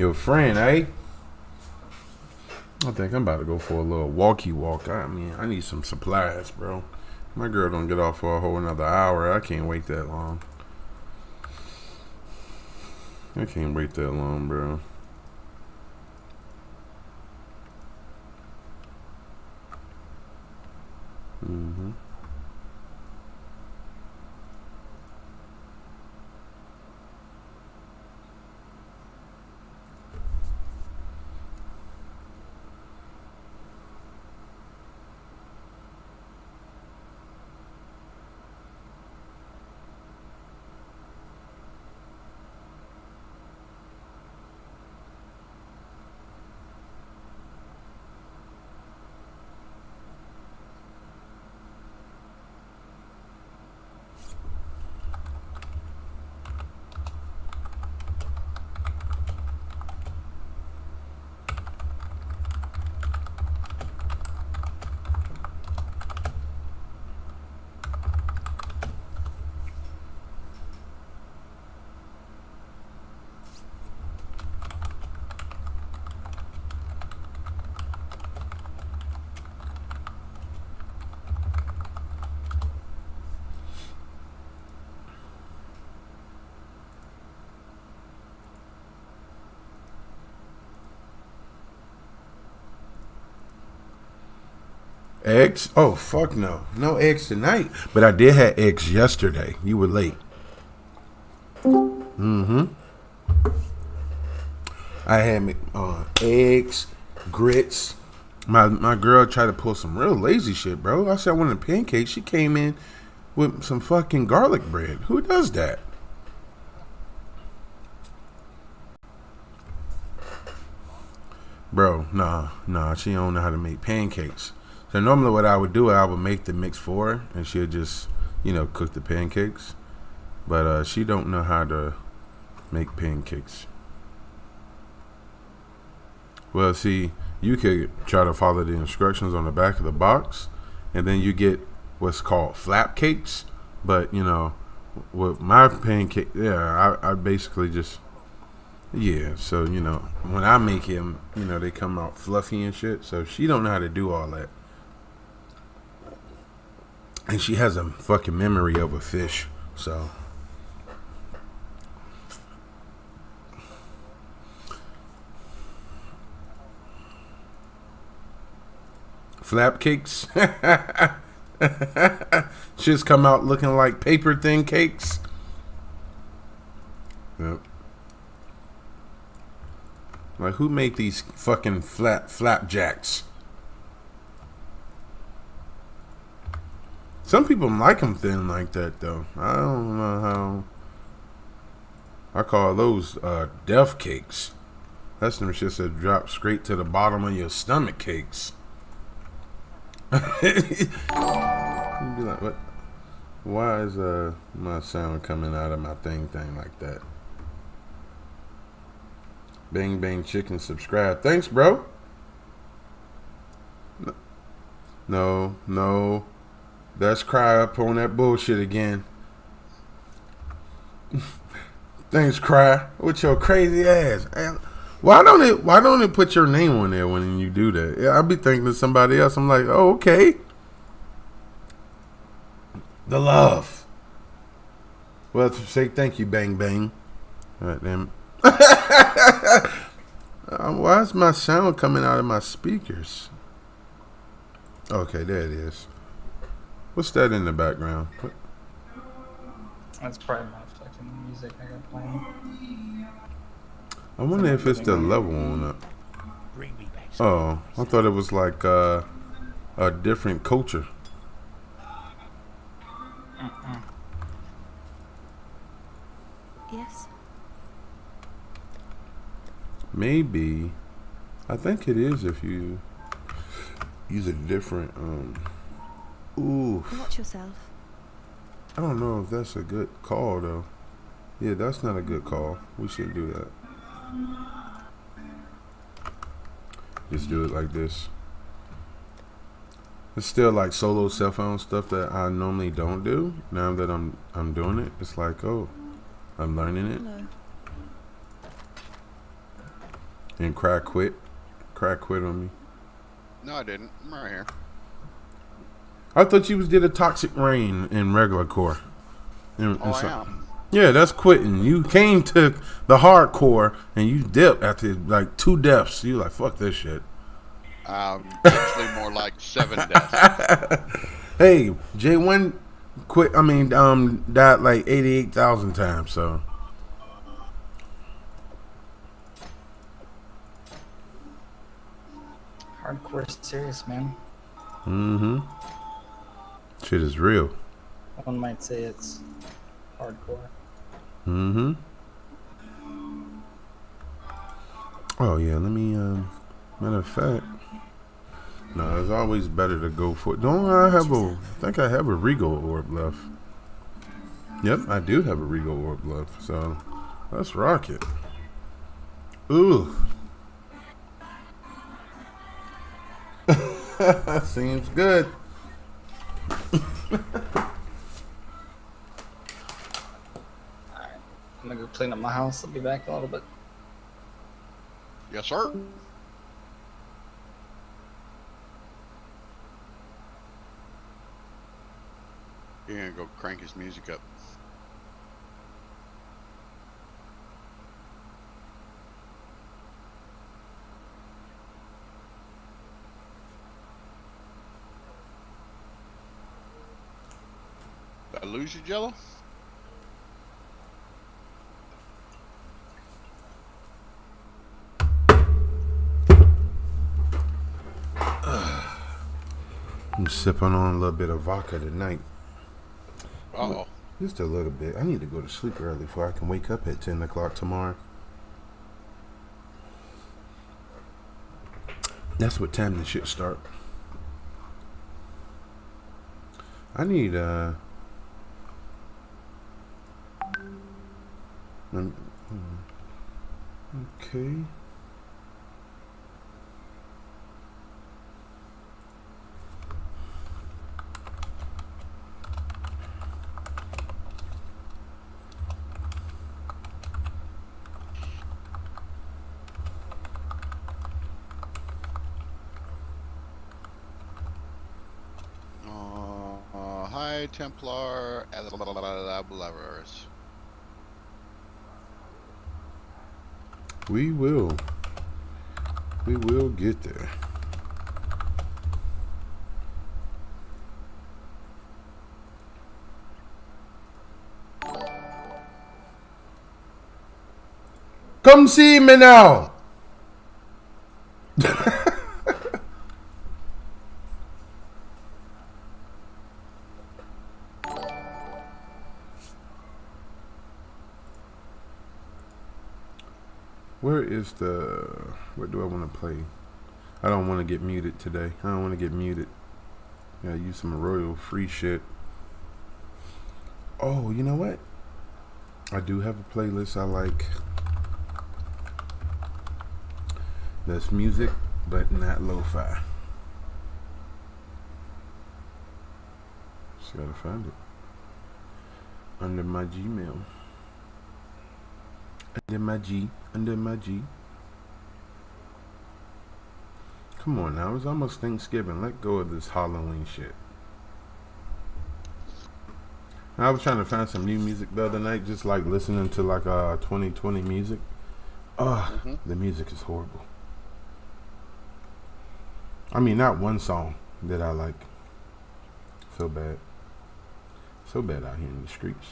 Your friend, eh? I think I'm about to go for a little walkie walk. I mean, I need some supplies, bro. My girl don't get off for a whole another hour. I can't wait that long. I can't wait that long, bro. Mm-hmm. Eggs? Oh, fuck no. No eggs tonight. But I did have eggs yesterday. You were late. Mm-hmm. I had eggs, grits. My girl tried to pull some real lazy shit, bro. I said I wanted pancakes. She came in with some fucking garlic bread. Who does that? Bro, nah, she don't know how to make pancakes. So normally what I would do, I would make the mix for her, and she'll just, cook the pancakes. But she don't know how to make pancakes. Well, see, you could try to follow the instructions on the back of the box, and then you get what's called flap cakes. But, with my pancake, yeah, I basically just... Yeah, so, when I make them, they come out fluffy and shit. So she don't know how to do all that. And she has a fucking memory of a fish, so. Flap cakes. Shit's come out looking like paper thin cakes. Yep. Like, who made these fucking flapjacks? Some people like them thin like that, though. I don't know how. I call those death cakes. That's them shits that drop straight to the bottom of your stomach cakes. You'd be like, what? Why is my sound coming out of my thing like that? Bang Bang Chicken, subscribe. Thanks, bro. No. That's cry up on that bullshit again. Thanks, cry. With your crazy ass. Why don't it put your name on there when you do that? Yeah, I'll be thinking of somebody else. I'm like, oh, okay. The love. Well, to say thank you, Bang Bang. All right, then. Why is my sound coming out of my speakers? Okay, there it is. What's that in the background? What? That's probably my fucking music I got playing. I wonder if it's the level on up. Oh, I thought it was like a different culture. Yes. Maybe. I think it is if you use a different ooh. Watch yourself. I don't know if that's a good call though. Yeah, that's not a good call. We shouldn't do that. Just do it like this. It's still like solo cell phone stuff that I normally don't do. Now that I'm doing it, it's like, oh, I'm learning it. Hello. And crack quit. Crack quit on me. No, I didn't. I'm right here. I thought you did a Toxic Rain in regular core. Oh, I am. Yeah, that's quitting. You came to the hardcore and you dipped after like 2 deaths. You like, fuck this shit. Actually more like 7 deaths. Hey, J1 quit. I mean, died like 88,000 times. So Hardcore serious, man. shit is real. One might say it's hardcore. Oh yeah, let me. Matter of fact, no, it's always better to go for. Don't I have a? I think I have a Regal orb left. Yep, I do have a Regal orb left. So let's rock it. Ooh. Seems good. Alright, I'm gonna go clean up my house. I'll be back in a little bit. Yes, sir. You're gonna go crank his music up. Did I lose you, Jello? I'm sipping on a little bit of vodka tonight. Uh-oh. Just a little bit. I need to go to sleep early before I can wake up at 10 o'clock tomorrow. That's what time the shit start. I need okay. High Templar lovers. We will get there. Come see me now. What do I want to play? I don't want to get muted today. I don't want to get muted. Gotta use some royal free shit. Oh, you know what? I do have a playlist I like. That's music, but not lo-fi. Just gotta find it. Under my Gmail. Under my G. Come on now, it's almost Thanksgiving. Let go of this Halloween shit. I was trying to find some new music the other night, just like listening to like 2020 music. The music is horrible. I mean, not one song that I like. So bad. So bad out here in the streets.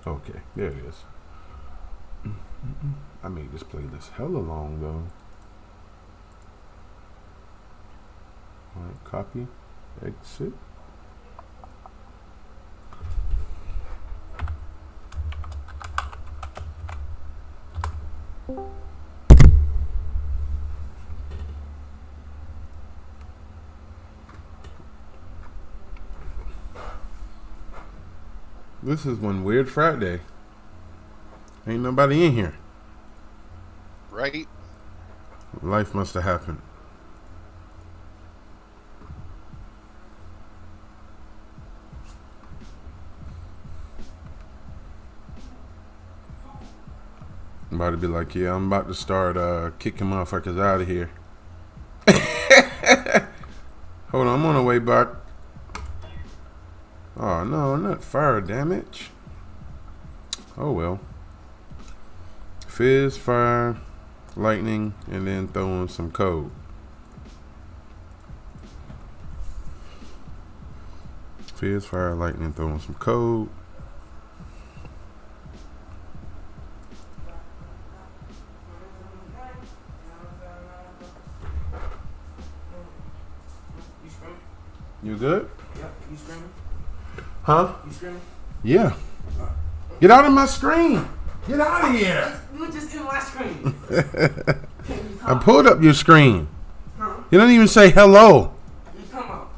Okay, there it is. I made this playlist hella long though. Alright, copy, exit. This is one weird Friday. Ain't nobody in here. Right? Life must have happened. about to be like, yeah, I'm about to start kicking motherfuckers out of here. Hold on, I'm on the way back. Oh, no, not fire damage. Oh, well. Fizz, fire, lightning, and then throw in some code. Fizz, fire, lightning, throw in some code. You good? Yep, you screaming? Huh? You screaming? Yeah. Get out of my screen. Get out of here. You were just in my screen. I pulled up your screen. Huh? You don't even say hello. You come up.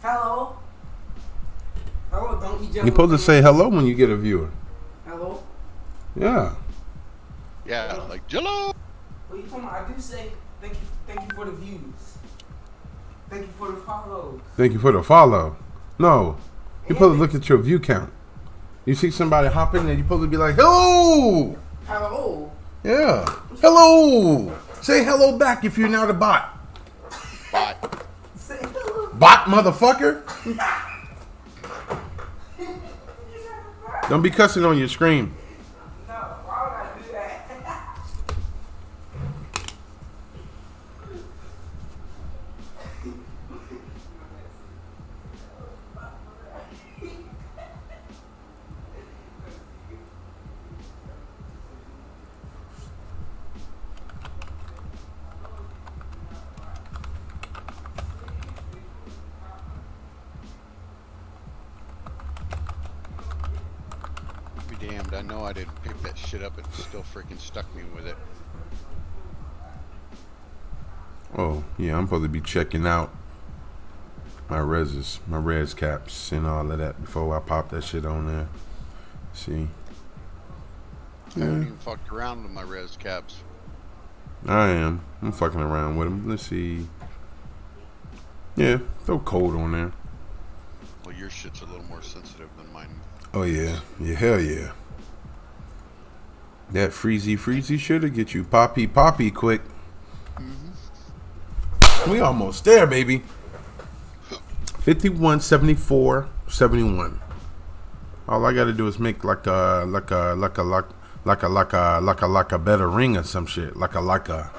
Hello? Hello, don't eat You're supposed to say hello when you get a viewer. Hello? Yeah. Yeah, like Jello. What you talking about? I do say thank you for the views. Thank you for the follows. Thank you for the follow. No. You're supposed to look at your view count. You see somebody hopping and you're supposed to be like, hello. Hello? Yeah. Hello. Say hello back if you're not a bot. Bot. Say hello. Bot motherfucker. Don't be cussing on your screen. No, why would I do that? Be damned. I know I didn't pick that shit up and still freaking stuck me with it. Oh, yeah, I'm supposed to be checking out my res caps and all of that before I pop that shit on there. See? I haven't even fucked around with my res caps. I am. I'm fucking around with them. Let's see. Yeah, throw code on there. Well, your shit's a little more sensitive than mine. Oh, yeah. Yeah, hell yeah. That freezy shit'll get you poppy quick. We almost there, baby. 51, 74, 71. All I gotta do is make like a better ring or some shit. Like a.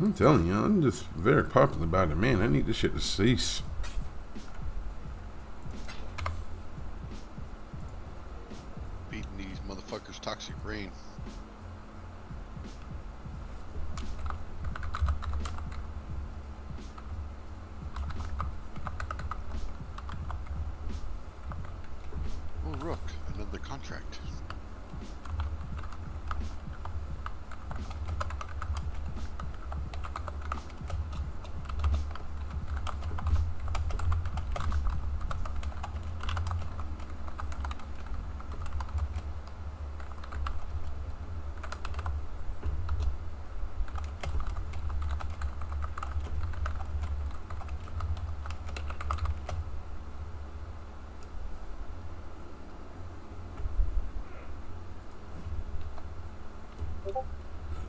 I'm telling you, I'm just very popular about it, man. I need this shit to cease. Beating these motherfuckers toxic rain. Oh, Rook, another contract.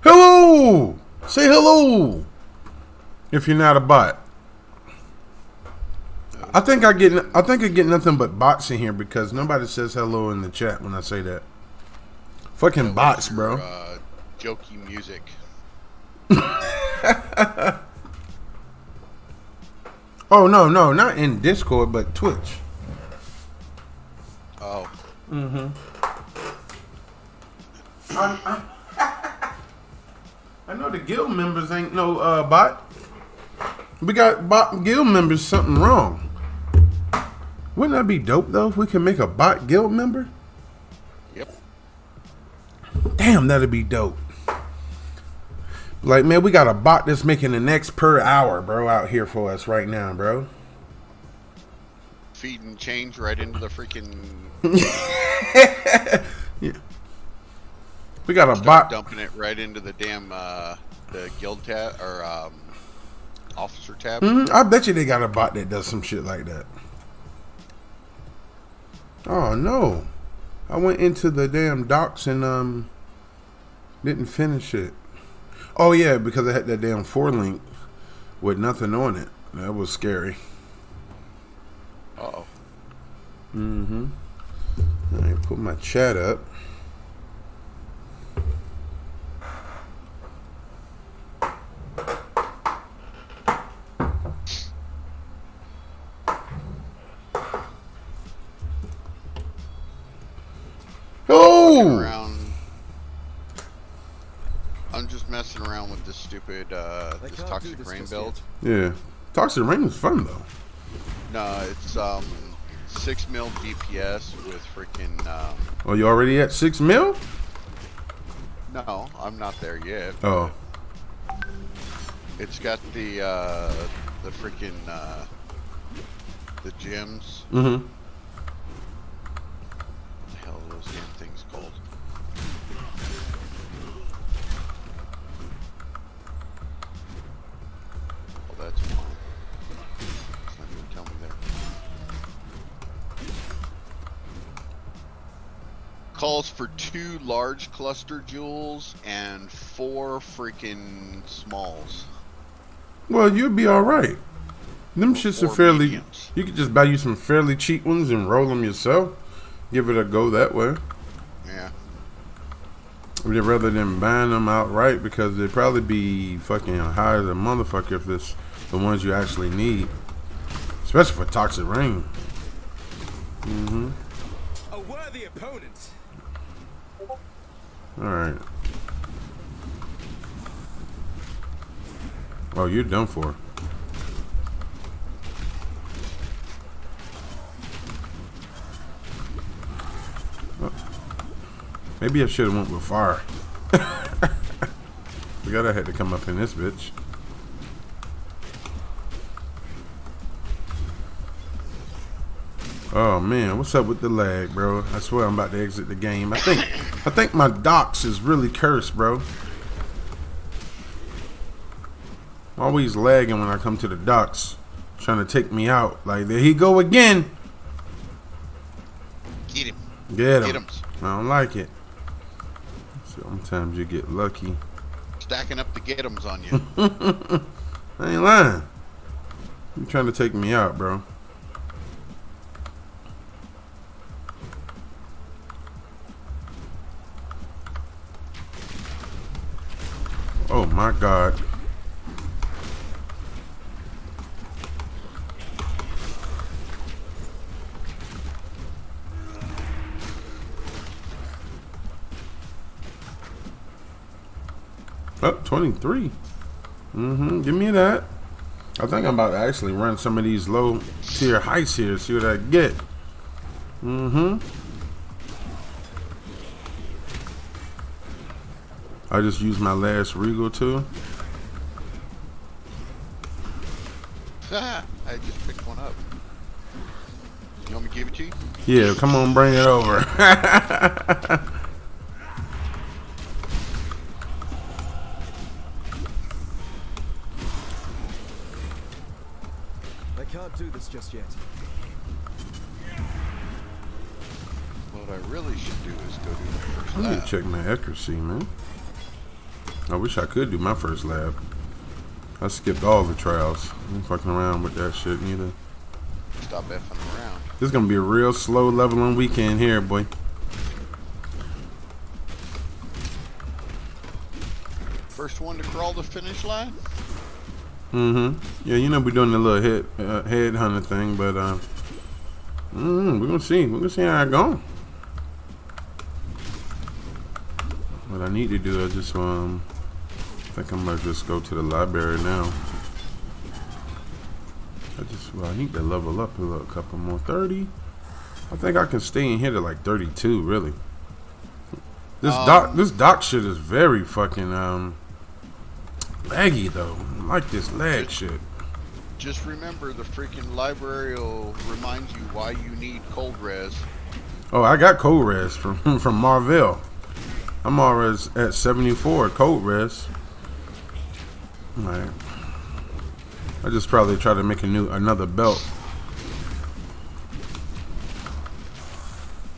Hello! Say hello! If you're not a bot. I think I get nothing but bots in here because nobody says hello in the chat when I say that. Fucking bots, bro. Jokey music. Oh no, not in Discord, but Twitch. Oh. Mm-hmm. I know the guild members ain't no bot. We got bot guild members something wrong. Wouldn't that be dope though if we could make a bot guild member? Yep. Damn, that'd be dope. Like, man, we got a bot that's making the next per hour, bro, out here for us right now, bro. Feeding change right into the freaking. Yeah. We got a Start bot dumping it right into the damn the guild tab or Officer tab. I bet you they got a bot that does some shit like that. Oh no. I went into the damn docks and didn't finish it. Oh yeah, because I had that damn 4-link with nothing on it. That was scary. Uh-oh. Alright, put my chat up. Oh! I'm just messing around with this stupid this toxic rain build. Yeah. Toxic Rain was fun though. No, it's 6 mil DPS with freaking Oh, you already at 6 mil? no, I'm not there yet. Oh. It's got the freaking the gems. Mm-hmm. What the hell are those damn things called? Oh, that's fine. It's not gonna tell me there. Calls for 2 large cluster jewels and 4 freaking smalls. Well, you'll be alright. Them shits are Or fairly... mediums. You could just buy you some fairly cheap ones and roll them yourself. Give it a go that way. Yeah. Rather than buying them outright, because they'd probably be fucking high as a motherfucker if it's the ones you actually need. Especially for Toxic Rain. A worthy opponent. Alright. Oh, you're done for. Maybe I should have went with fire. Forgot I had to come up in this bitch. Oh man, what's up with the lag, bro? I swear I'm about to exit the game. I think my docks is really cursed, bro. I'm always lagging when I come to the docks, trying to take me out. Like, there he go again. Get him. Get him. Get him. I don't like it. Sometimes you get lucky. Stacking up the get-ems on you. I ain't lying. You trying to take me out, bro. Oh my God. Up 23. Give me that. I think I'm about to actually run some of these low tier heights here, see what I get. I just used my last Regal too. I just picked one up. You want me to give it to you? Yeah, come on, bring it over. I can't do this just yet. What I really should do is go do the first I need lab. to check my accuracy, man. I wish I could do my first lab. I skipped all the trials. I ain't fucking around with that shit neither. Stop effing around. This is gonna be a real slow leveling weekend here, boy. First one to crawl the finish line? Yeah, you know we're doing the little head hunter thing, but we're gonna see. We're gonna see how it go. What I need to do is just I think I'm gonna just go to the library now. I need to level up a couple more. 30. I think I can stay in here to like 32. Really. This dock shit is very fucking laggy though. I like this lag shit. Just remember, the freaking library will remind you why you need cold res. Oh, I got cold res from Marvell. I'm already at 74 cold res. Alright. I just probably try to make another belt.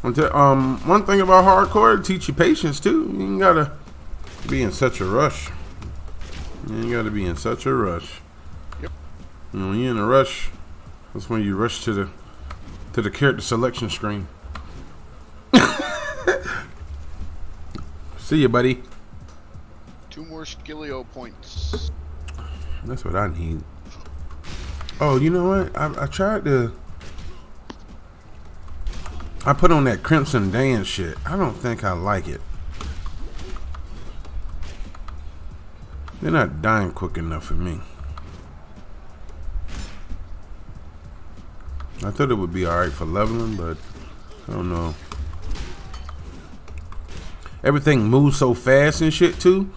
One thing about hardcore, it teach you patience too. You ain't gotta be in such a rush. You ain't gotta be in such a rush. Yep. You know, when you're in a rush, that's when you rush to the character selection screen. See you, buddy. 2 more Skillio points. That's what I need. Oh, you know what? I tried to. I put on that Crimson Dance shit. I don't think I like it. They're not dying quick enough for me. I thought it would be alright for leveling, but I don't know. Everything moves so fast and shit too.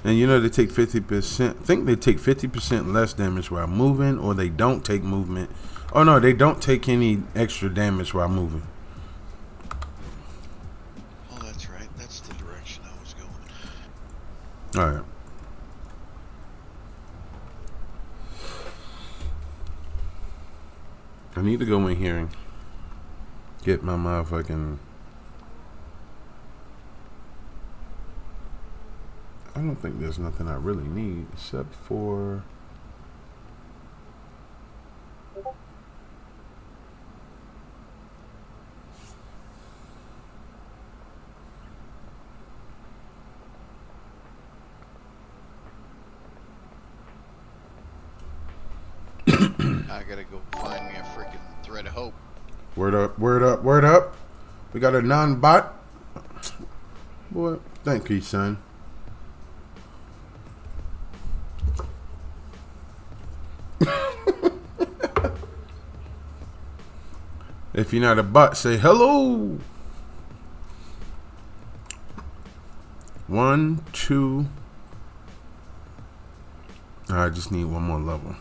And you know they take 50%. I think they take 50% less damage while moving, or they don't take movement. Oh no, they don't take any extra damage while moving. Oh, that's right. That's the direction I was going. Alright. I need to go in here and get my motherfucking. I don't think there's nothing I really need except for. I gotta go find me a freaking thread of hope. Word up, word up, word up. We got a non-bot. Boy, thank you, son. If you're not a bot, say hello. 1, 2. I just need one more level.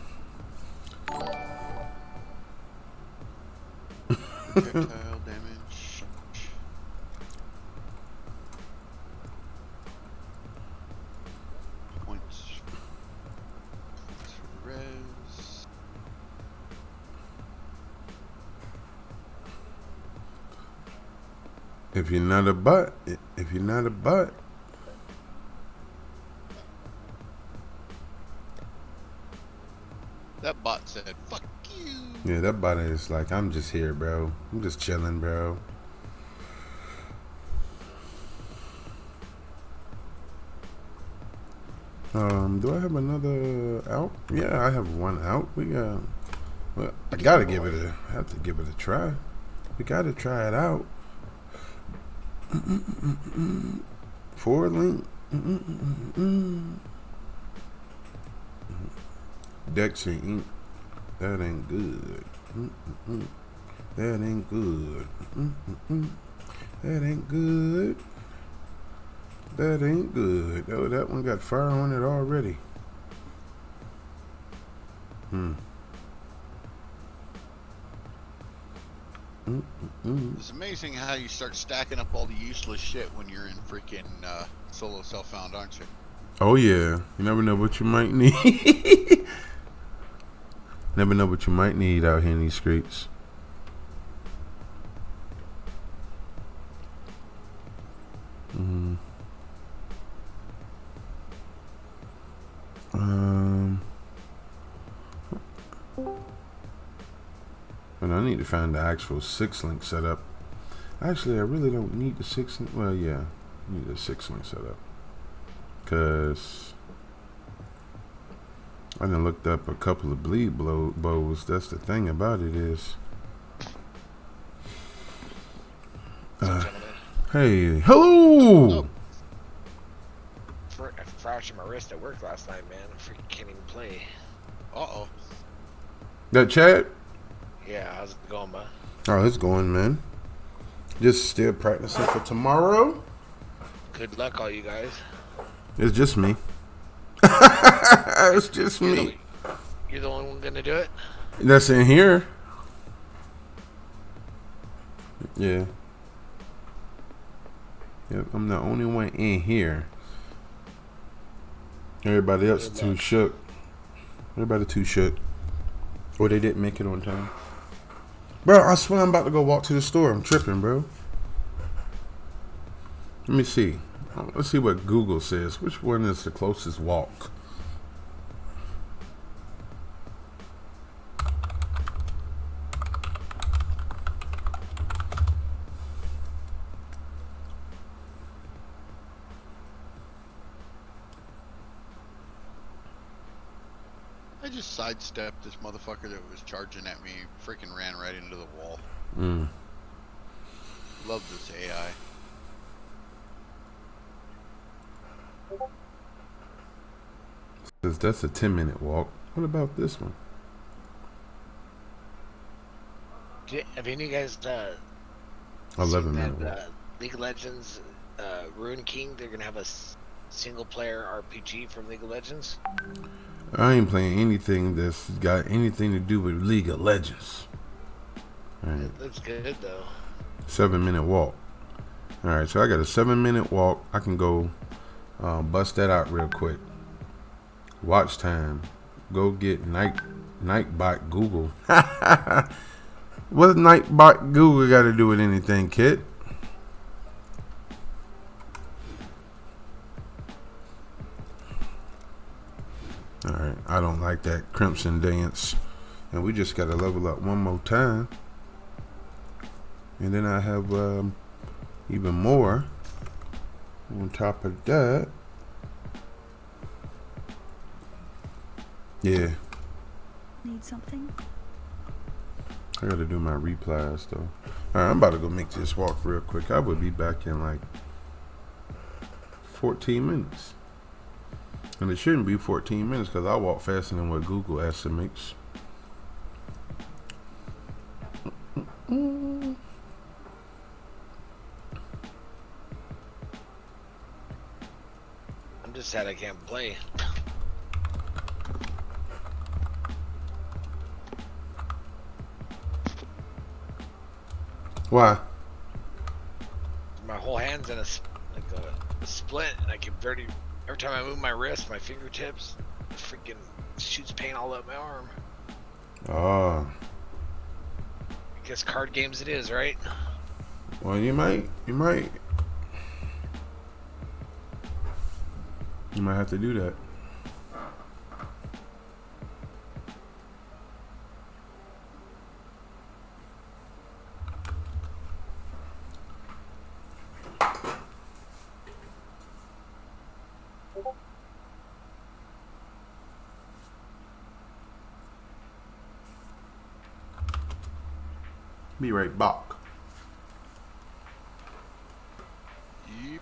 Projectile damage. Points for res. If you're not a bot, That bot said, "Fuck you." yeah, that bot is like, I'm just here, bro. I'm just chilling, bro. Do I have another out? Yeah, I have one out. We got. Well, I gotta give it a. I have to give it a try. We gotta try it out. Forward link. Dexter Inc. That ain't good. That ain't good. That ain't good. That ain't good. Oh, that one got fire on it already. It's amazing how you start stacking up all the useless shit when you're in freaking solo self-found, aren't you? Oh yeah, you never know what you might need. Never know what you might need out here in these streets. And I need to find the actual 6-link setup. Actually, I really don't need the 6-link. Well, yeah, I need the 6-link setup. Because I done looked up a couple of bleed bows. That's the thing about it is. Hey, hello! Fractured my wrist at work last night, man. I freaking can't even play. Uh-oh. That chat? Yeah, how's it going, man? Oh, it's going, man. Just still practicing for tomorrow. Good luck, all you guys. It's just me. It's just me. You're the only one gonna do it? That's in here. Yeah. Yep, I'm the only one in here. Everybody else too shook. Everybody too shook. Or they didn't make it on time. Bro, I swear I'm about to go walk to the store. I'm tripping, bro. Let me see. Let's see what Google says. Which one is the closest walk? I just sidestepped this motherfucker that was charging at me. Freaking ran right into the wall. Love this AI. Says that's a 10-minute walk. What about this one? Have any of you guys 11-minute seen walk. that League of Legends Ruin King? They're gonna have a single player RPG from League of Legends. I ain't playing anything that's got anything to do with League of Legends. Alright. It looks good though. 7-minute walk. Alright, so I got a 7-minute walk. I can go bust that out real quick. Watch time. Go get Nightbot Google. What Nightbot Google got to do with anything, kid? Alright, I don't like that Crimson Dance. And we just got to level up one more time. And then I have even more on top of that. Yeah. Need something? I gotta do my replies though. Alright, I'm about to go make this walk real quick. I will be back in like 14 minutes. And it shouldn't be 14 minutes because I walk faster than what Google estimates. I'm just sad I can't play. Why? My whole hand's in a split, and I can barely. Every time I move my wrist, my fingertips, it freaking shoots pain all up my arm. Oh. I guess card games it is, right? Well, you might have to do that. Be right back. Yep.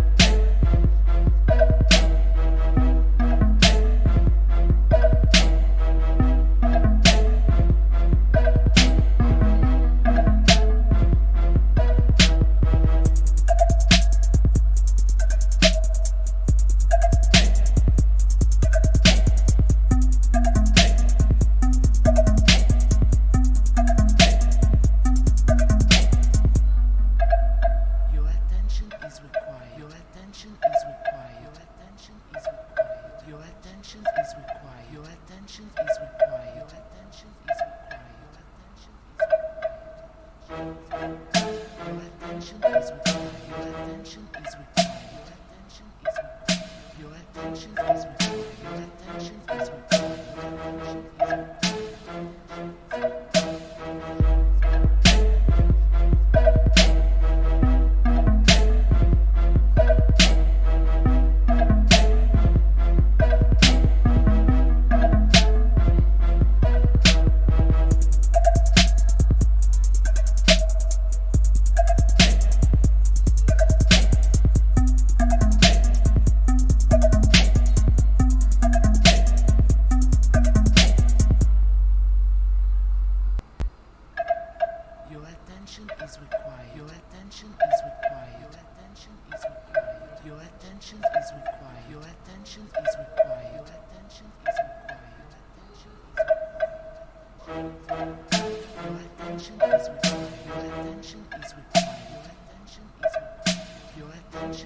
attention is required. Your attention is required. Your attention is required. Your attention is required. Your attention is required. Your attention is required. Your attention is required. Your attention is required.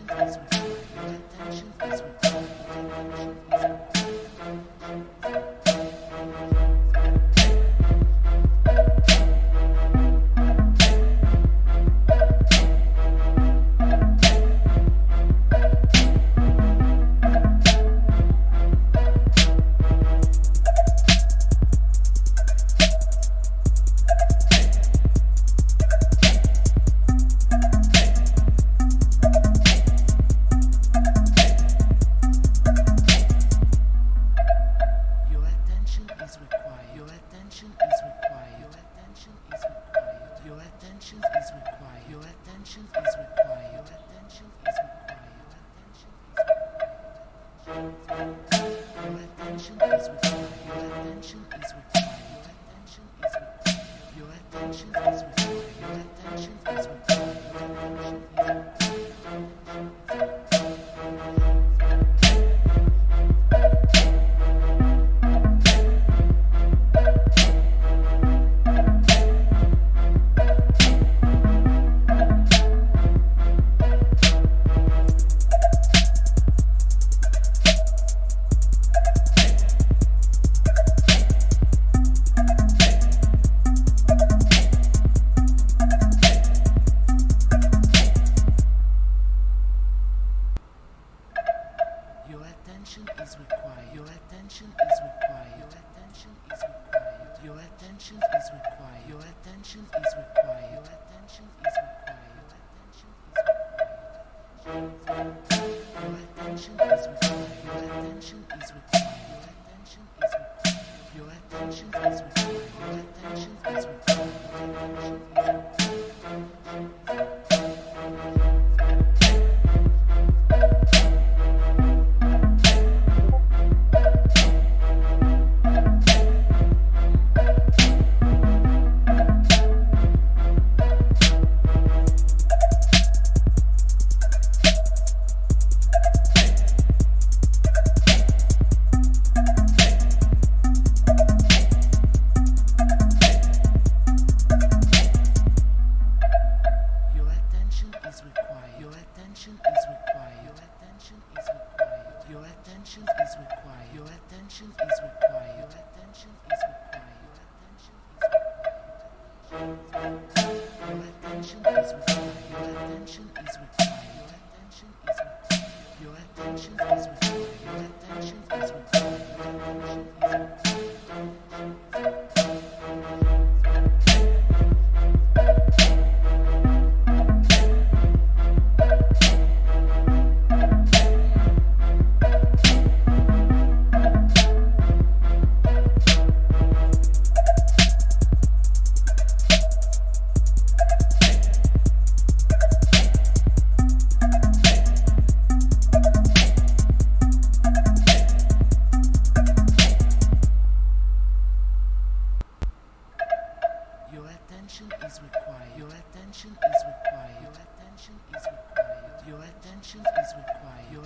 Your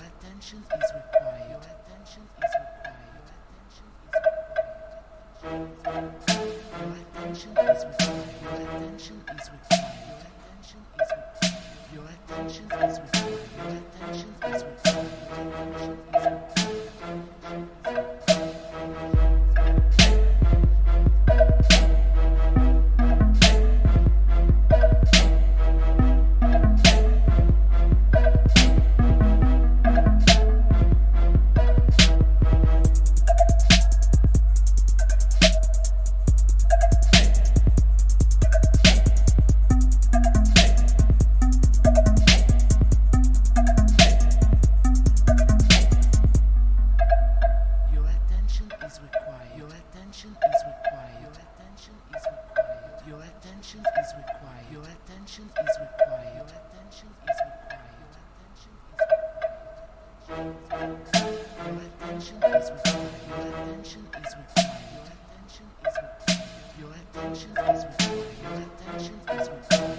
attention is required. Your attention is required. Your attention is required. Your attention is required.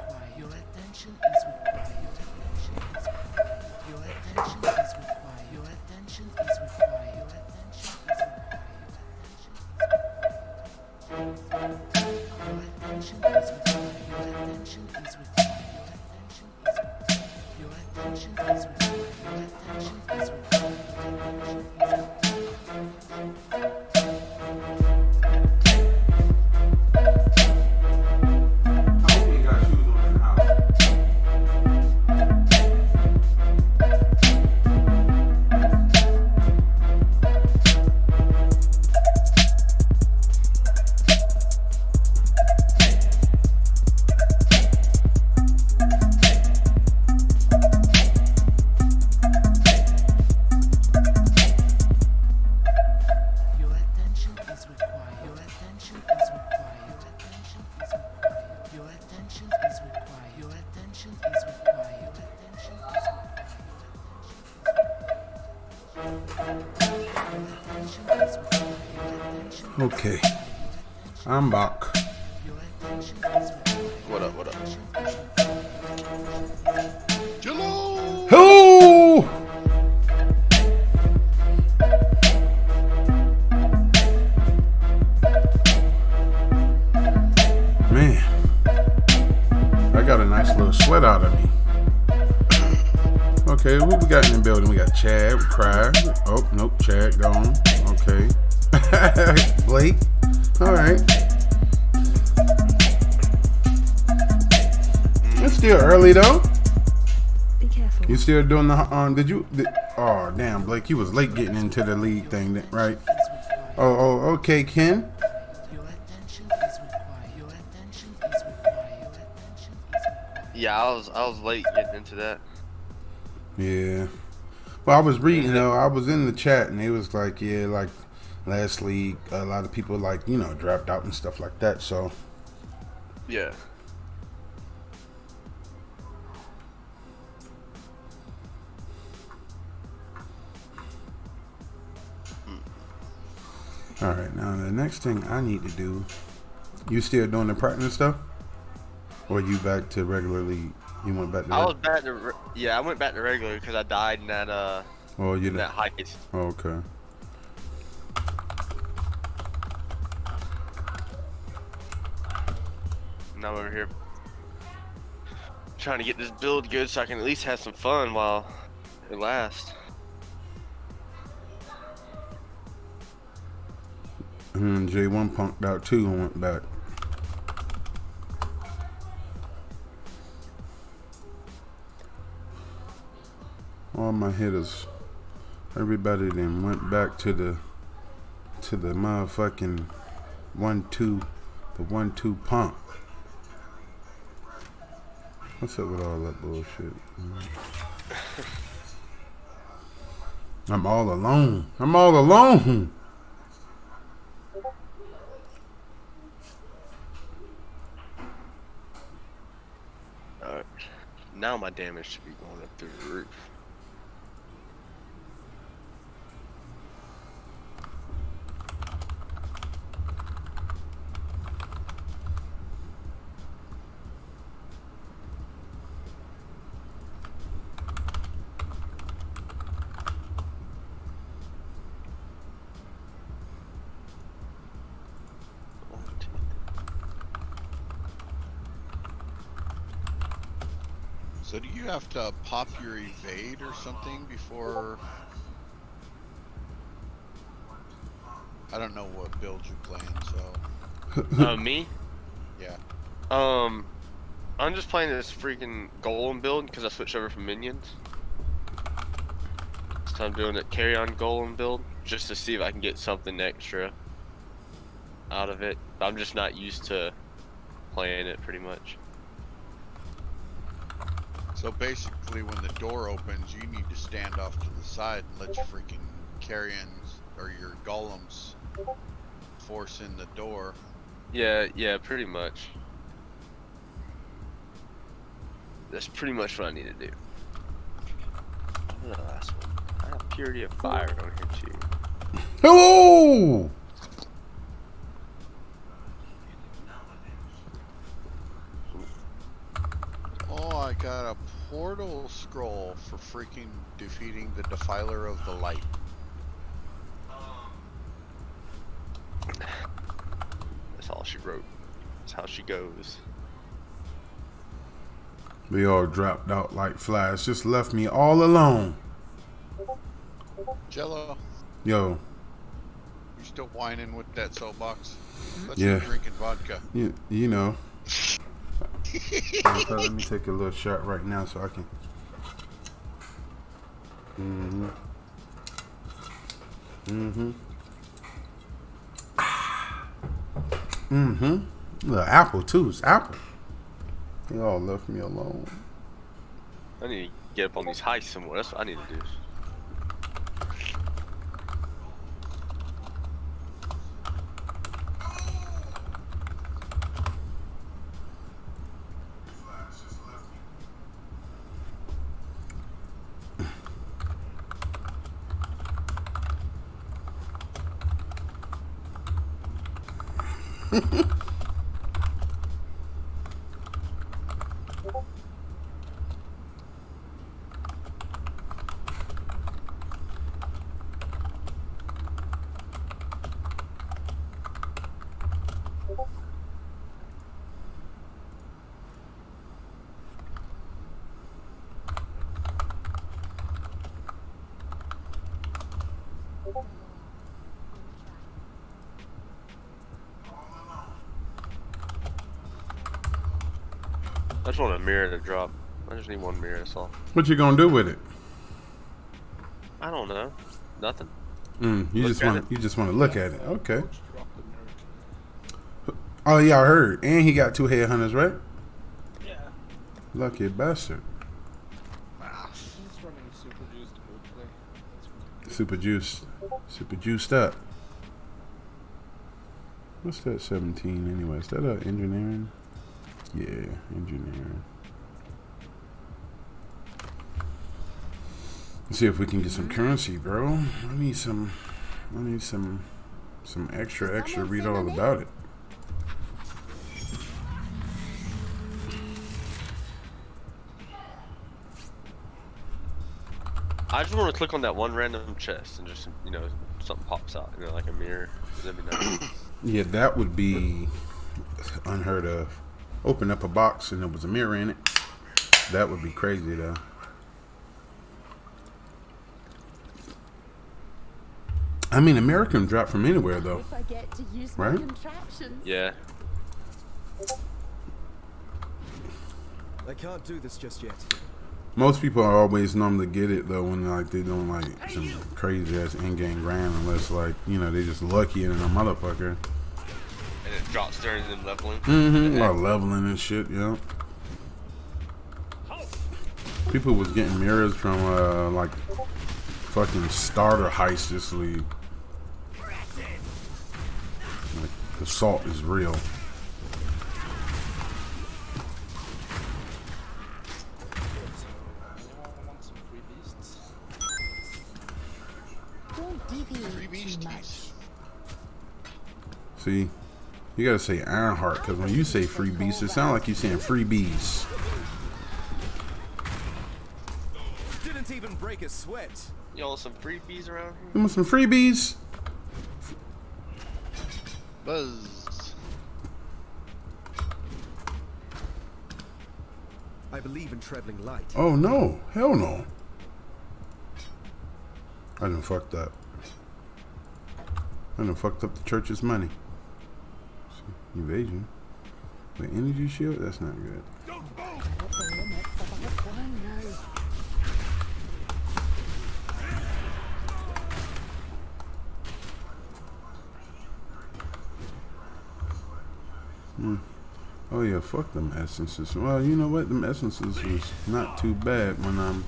required. Your attention is required. Your attention is required. Your attention is required. Your attention is required. Your attention is required. Your attention is required. Your attention is required. Your attention is required. I hope you ain't got shoes on in the house. Your attention is required. Your attention is required. Your attention is required. Your attention is required. Your attention is required. Okay, I'm back. Your attention is required. What up? What up? Jello! Who? Man, I got a nice little sweat out of me. Okay, who we got in the building? We got Chad, Cry. Oh, nope, Chad gone. Okay. Blake. All right. It's still early though. Be careful. You still doing the oh damn, Blake, you was late getting into the lead thing, right? Oh, okay, Ken. Your attention is required. Your attention is required. Your attention is required. Yeah, I was late getting into that. Yeah. Well, I was reading though. I was in the chat and it was like, yeah, like last league, a lot of people like dropped out and stuff like that. So Yeah. all right, now the next thing I need to do. You still doing the practice stuff, or you back to regular league? You went back to. I was back to yeah, I went back to regular because I died in that Oh, you in that heist. Oh, okay. Now I'm over here trying to get this build good so I can at least have some fun while it lasts. And J1 punked out too and went back. All my hitters, everybody then went back to the motherfucking 1-2, the 1-2 pump. What's up with all that bullshit? I'm all alone. I'm all alone. Alright. Now my damage should be going up through the roof. So do you have to pop your evade or something before? I don't know what build you're playing, so. Me? Yeah. I'm just playing this freaking golem build because I switched over from minions. So I'm doing a carry on golem build just to see if I can get something extra out of it. I'm just not used to playing it pretty much. So basically, when the door opens, you need to stand off to the side and let your freaking carrions or your golems force in the door. Yeah, pretty much. That's pretty much what I need to do. What was the last one? I have Purity of Fire on here too. Hello! I got a portal scroll for freaking defeating the Defiler of the Light. That's all she wrote. That's how she goes. We all dropped out like flies. Just left me all alone. Jello, Yo, you still whining with that soapbox? Thought Yeah. you were drinking vodka. you know. Let me take a little shot right now so I can. The apple too. It's apple. They all left me alone. I need to get up on these heights somewhere. That's what I need to do. I just want a mirror to drop. I just need one mirror, that's all. What you gonna do with it? I don't know. Nothing. You Look just at want it. you just want to look at it. Okay. Oh yeah, I heard. And he got 2 headhunters, right? Yeah. Lucky bastard. He's running super juiced quickly. Super juiced up. What's that 17 anyway? Is that engineering? Yeah, engineering. Let's see if we can get some currency, bro. I need some extra read all about it. I just want to click on that one random chest and just, you know, something pops out, you know, like a mirror. That'd be nice. Yeah, that would be unheard of. Open up a box and there was a mirror in it. That would be crazy though. I mean, a mirror can drop from anywhere though. If I get to use Right? my contraptions. Yeah. I can't do this just yet. Most people are always normally get it though when like they doing like some crazy ass in-game grind, unless like, you know, they just lucky in a motherfucker. And it drops during them leveling. While leveling and shit, yeah. People was getting mirrors from like fucking starter heists this league. Like, the salt is real. Want some free beasts? Don't deviate Free too beasties. much. See, you gotta say Ironheart, because when you say free beast, it sounds like you saying free bees. Didn't even break a sweat. Y'all some freebies around here? You want some freebies? Buzz. I believe in traveling light. Oh no, hell no. I done fucked up. I done fucked up the church's money. Evasion. The energy shield? That's not good. What the limits of our plan now? Oh yeah, fuck them essences. Well, you know what? Them essences was not too bad when I'm...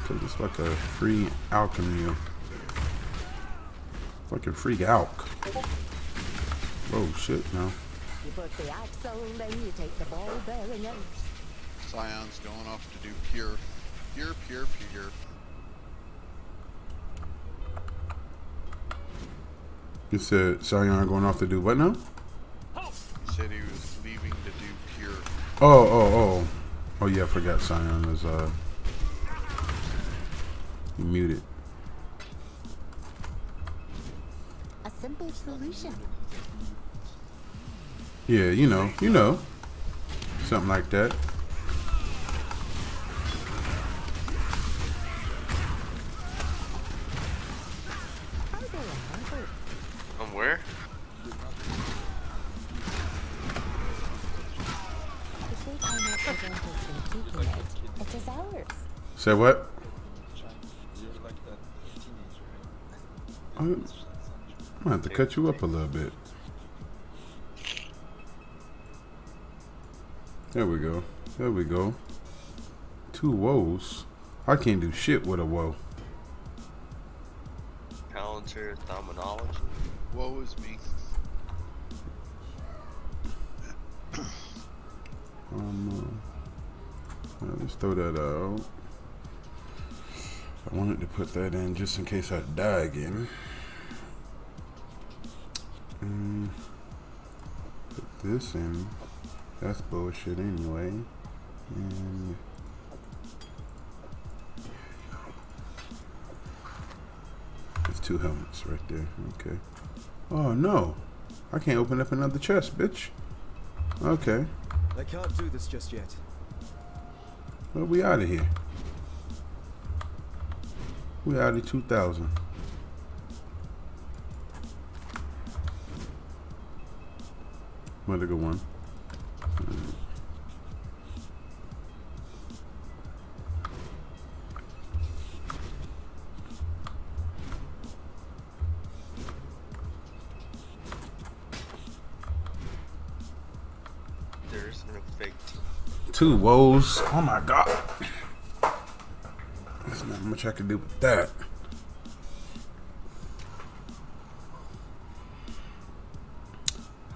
Cause it's like a free alchemy. It's like a free alch. Oh shit, no. You put the axle, then you take the ball bearing out. Scion's going off to do pure. You said Scion going off to do what now? He said he was leaving to do pure. Oh yeah, I forgot Scion is you muted. A simple solution. Yeah, you know. Something like that. From where? If they cannot prevent us from taking it, it is ours. Say what? You're like that teenager. I'm gonna have to cut you up a little bit. There we go. There we go. 2 woes. I can't do shit with a woe. Palantir Dominology. Woe is me. Let's throw that out. I wanted to put that in just in case I die again. Put this in. That's bullshit anyway. And there's 2 helmets right there. Okay. Oh no. I can't open up another chest, bitch. Okay. I can't do this just yet. Well, we out of here. We out of 2,000. Another good one. There's no fake. 2 woes. Oh my god. There's not much I can do with that.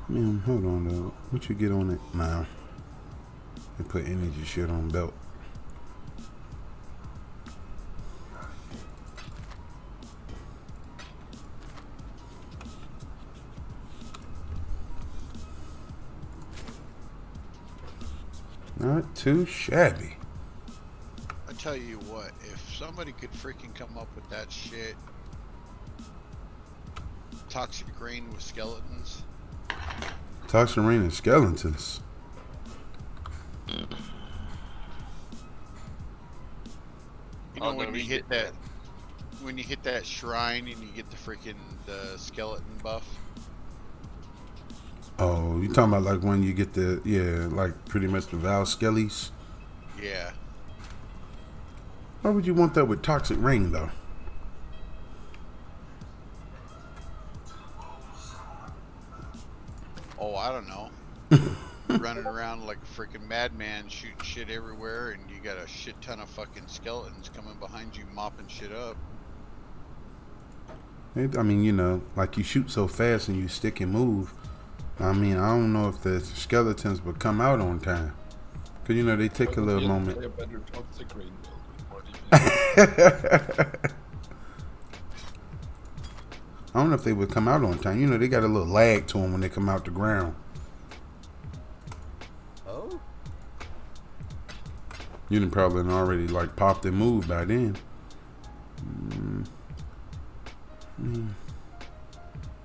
Man, hold on though. What you get on it now? And put energy shit on belt. Not too shabby. I tell you what, if somebody could freaking come up with that shit, toxic rain with skeletons. Toxic rain and skeletons. You know Oh, no, when you we hit get when you hit that shrine and you get the skeleton buff. Oh, you talking about like when you get the, yeah, like pretty much the Val Skellies? Yeah. Why would you want that with toxic rain though? Oh, I don't know. Running around like a freaking madman, shooting shit everywhere, and you got a shit ton of fucking skeletons coming behind you, mopping shit up. I mean, you know, like you shoot so fast and you stick and move. I mean, I don't know if the skeletons would come out on time. Cause you know, they take a little moment. Play a better toxic rain build with more defense. I don't know if they would come out on time. You know, they got a little lag to them when they come out the ground. Oh? You done probably already like popped and moved by then.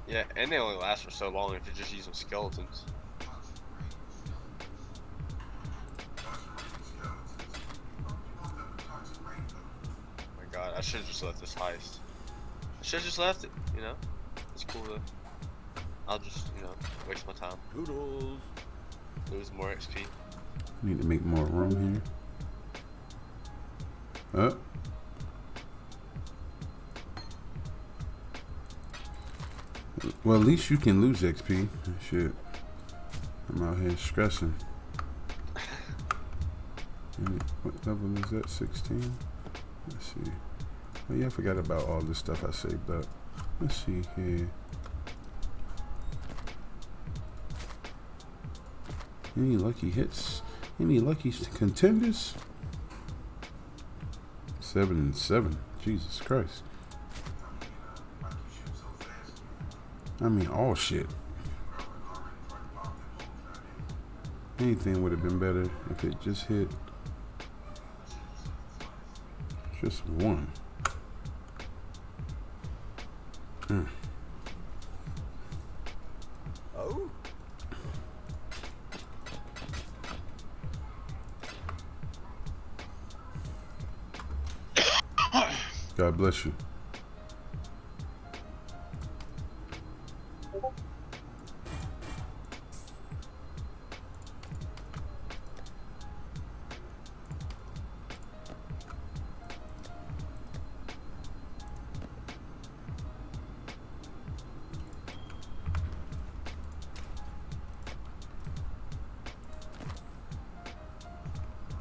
Yeah, and they only last for so long if you're just using skeletons. Oh my god, I should have just left this heist. I should have just left it, you know? It's cool though. I'll just, you know, waste my time. Doodles. Lose more XP. Need to make more room here. Up. Well, at least you can lose XP. Shit. I'm out here stressing. What level is that? 16? Let's see. Oh yeah, I forgot about all this stuff I saved up. Let's see here. Any lucky hits? Any lucky contenders? 7 and 7. Jesus Christ. I mean, all shit. Anything would have been better if it just hit just one. Oh? God bless you.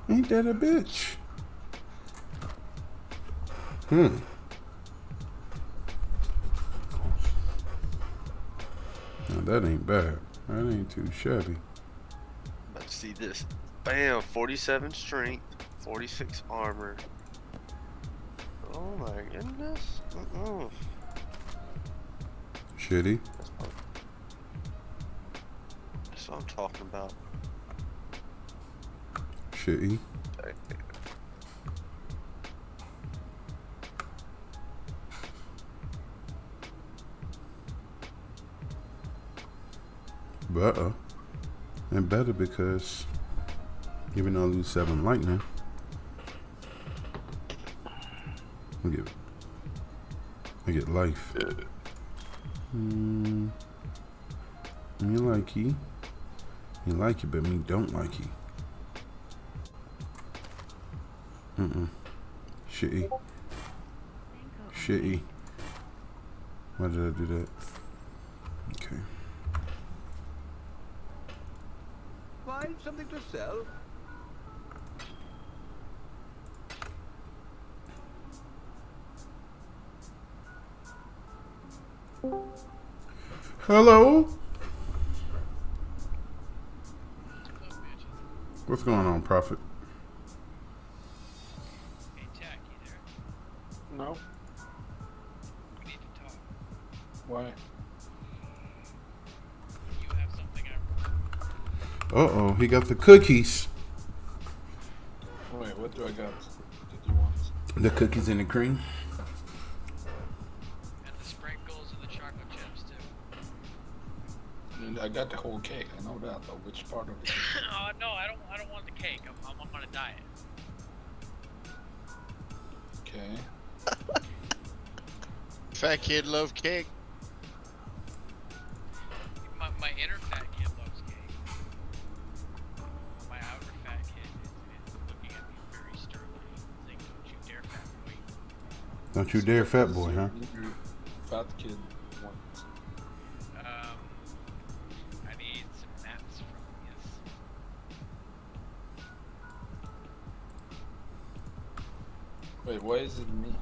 Ain't that a bitch? Now that ain't bad. That ain't too shabby. Let's see this. Bam, 47 strength, 46 armor. Oh my goodness. Shitty. That's what I'm talking about. Shitty. But and better because even though I lose 7 lightning, I get life. Me likey. You like it, but me don't like it. Shitty. Shitty. Why did I do that? Okay. Find something to sell? Hello? What's going on, Prophet? Hey, Jack, you there? No. We need to talk. Why? You have something I... Uh-oh, he got the cookies. Wait, what do I got that you want? The cookies and the cream. And the sprinkles and the chocolate chips, too. And I got the whole cake, I know that, but which part of it? No, I don't want the cake. I'm on a diet. Okay. Fat kid love cake. My inner fat kid loves cake. My outer fat kid is looking at me very sternly, saying, "Don't you dare, fat boy." Don't you dare, fat boy, huh? Your fat kid wants. I need some naps from his. Wait, why is it me?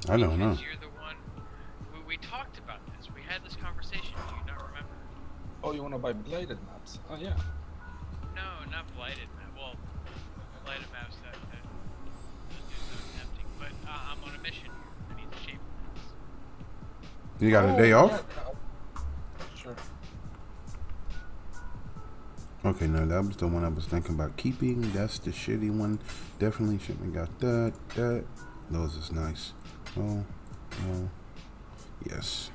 I don't know. Because you're the one. We talked about this. We had this conversation. Do you not remember? Oh, you wanna buy bladed maps? Oh yeah. No, not blighted map. Well, blighted maps that do some tempting. But I'm on a mission here. I need the shape maps. You got a day off? Yeah. Sure. Okay, no, that was the one I was thinking about keeping. That's the shitty one. Definitely shouldn't have got that. Those is nice. Oh, no. Yes.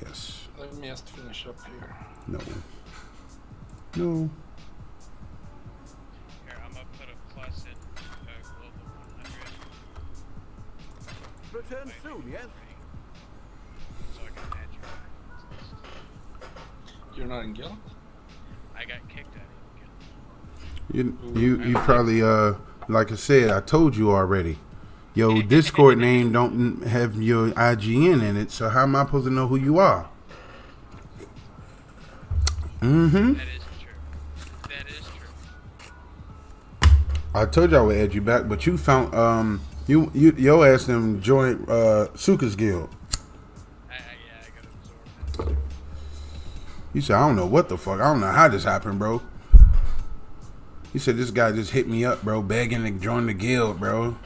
Yes. Let me just finish up here. No. Here, I'm gonna put a plus in global 100. Return soon, yes? So I can add your You're not in guild? I got kicked out of guild. You probably like I said, I told you already. Yo, Discord name don't have your IGN in it, so how am I supposed to know who you are? Mm-hmm. That is true. That is true. I told you I would add you back, but you found your ass them joined Suka's guild. I got absorbed. You said, I don't know what the fuck. I don't know how this happened, bro. He said, this guy just hit me up, bro, begging to join the guild, bro.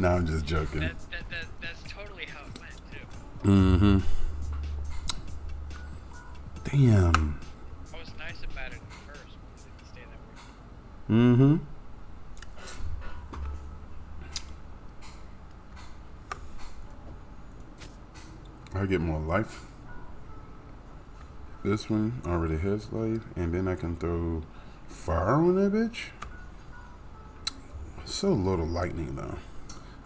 No, I'm just joking. That's totally how it went, too. Mm-hmm. Damn. I was nice about it at first, but it didn't stay that way. Mm-hmm. I get more life. This one already has life, and then I can throw fire on that bitch. So little lightning though,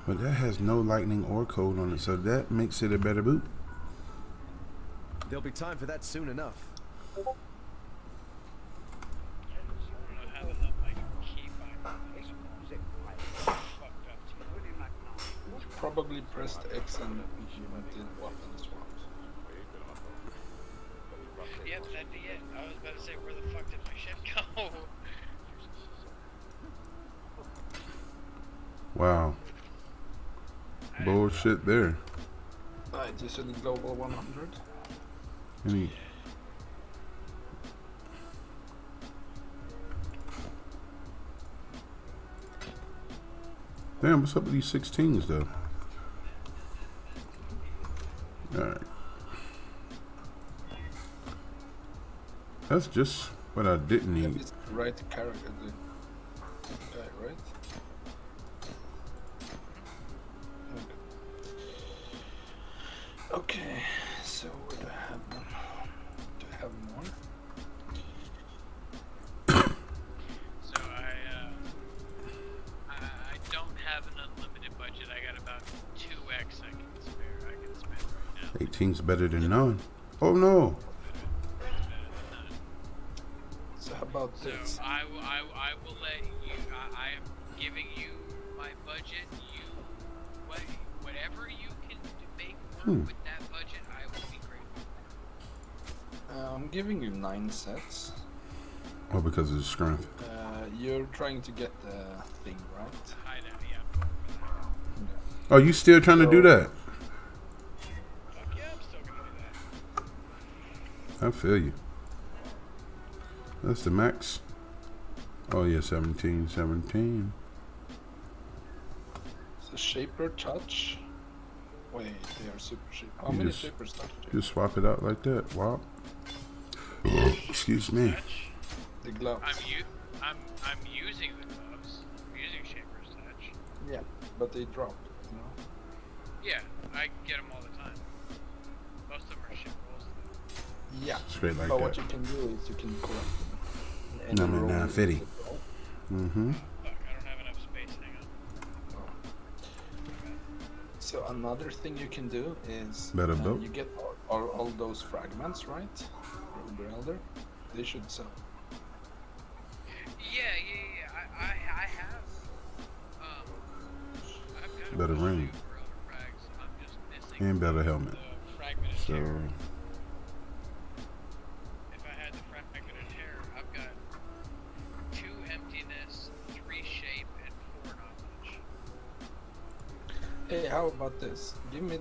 but that has no lightning or cold on it, so that makes it a better boot. There'll be time for that soon enough. I don't know how the hell my keybind is fucked up too. You probably pressed X and you did weapon swap. Yep, that'd be it. I was about to say, where the fuck did my ship go? Wow. Bullshit there. Right, you said global 100. Any Damn, what's up with these 16s though? Alright. That's just what I didn't need. It's the right character, the guy, right? Okay, so what do I have then? Do I have more? So I don't have an unlimited budget. I got about 2x I can spend right now. 18's better than none. Oh no. So how about So this? I will let you. I am giving you my budget. You whatever you can make work with that budget, I will be grateful. I'm giving you 9 sets. Oh, because of the strength. You're trying to get the thing, right? Hideout, yeah. Oh, you still trying to do that? Fuck yeah, I'm still gonna do that. I feel you. That's the max. Oh yeah, 17. So Shaper Touch. Wait, they are super shape. How You many just- Shapers Touch do you Just swap it out like that. Wow. Excuse me. Touch. The gloves. I'm using the gloves. I'm using Shaper's Touch. Yeah, but they drop, you know? Yeah, I get them all the time. Most of them are ship rolls. Yeah. Straight like But that. what you can do is you can collect them. And No, you man, roll 950. the roll. Mm-hmm. Fuck, I don't have enough space. Hang on. So another thing you can do is Better build. you get all those fragments, right? From Elder. They should sell. Yeah. I have. I've got Better a few ring. Gorilla frags. I'm just missing And better helmet. the fragmented So terror. If I had the fragmented terror, I've got 2 emptiness, 3 shape, and 4 knowledge. Hey, how about this? Give me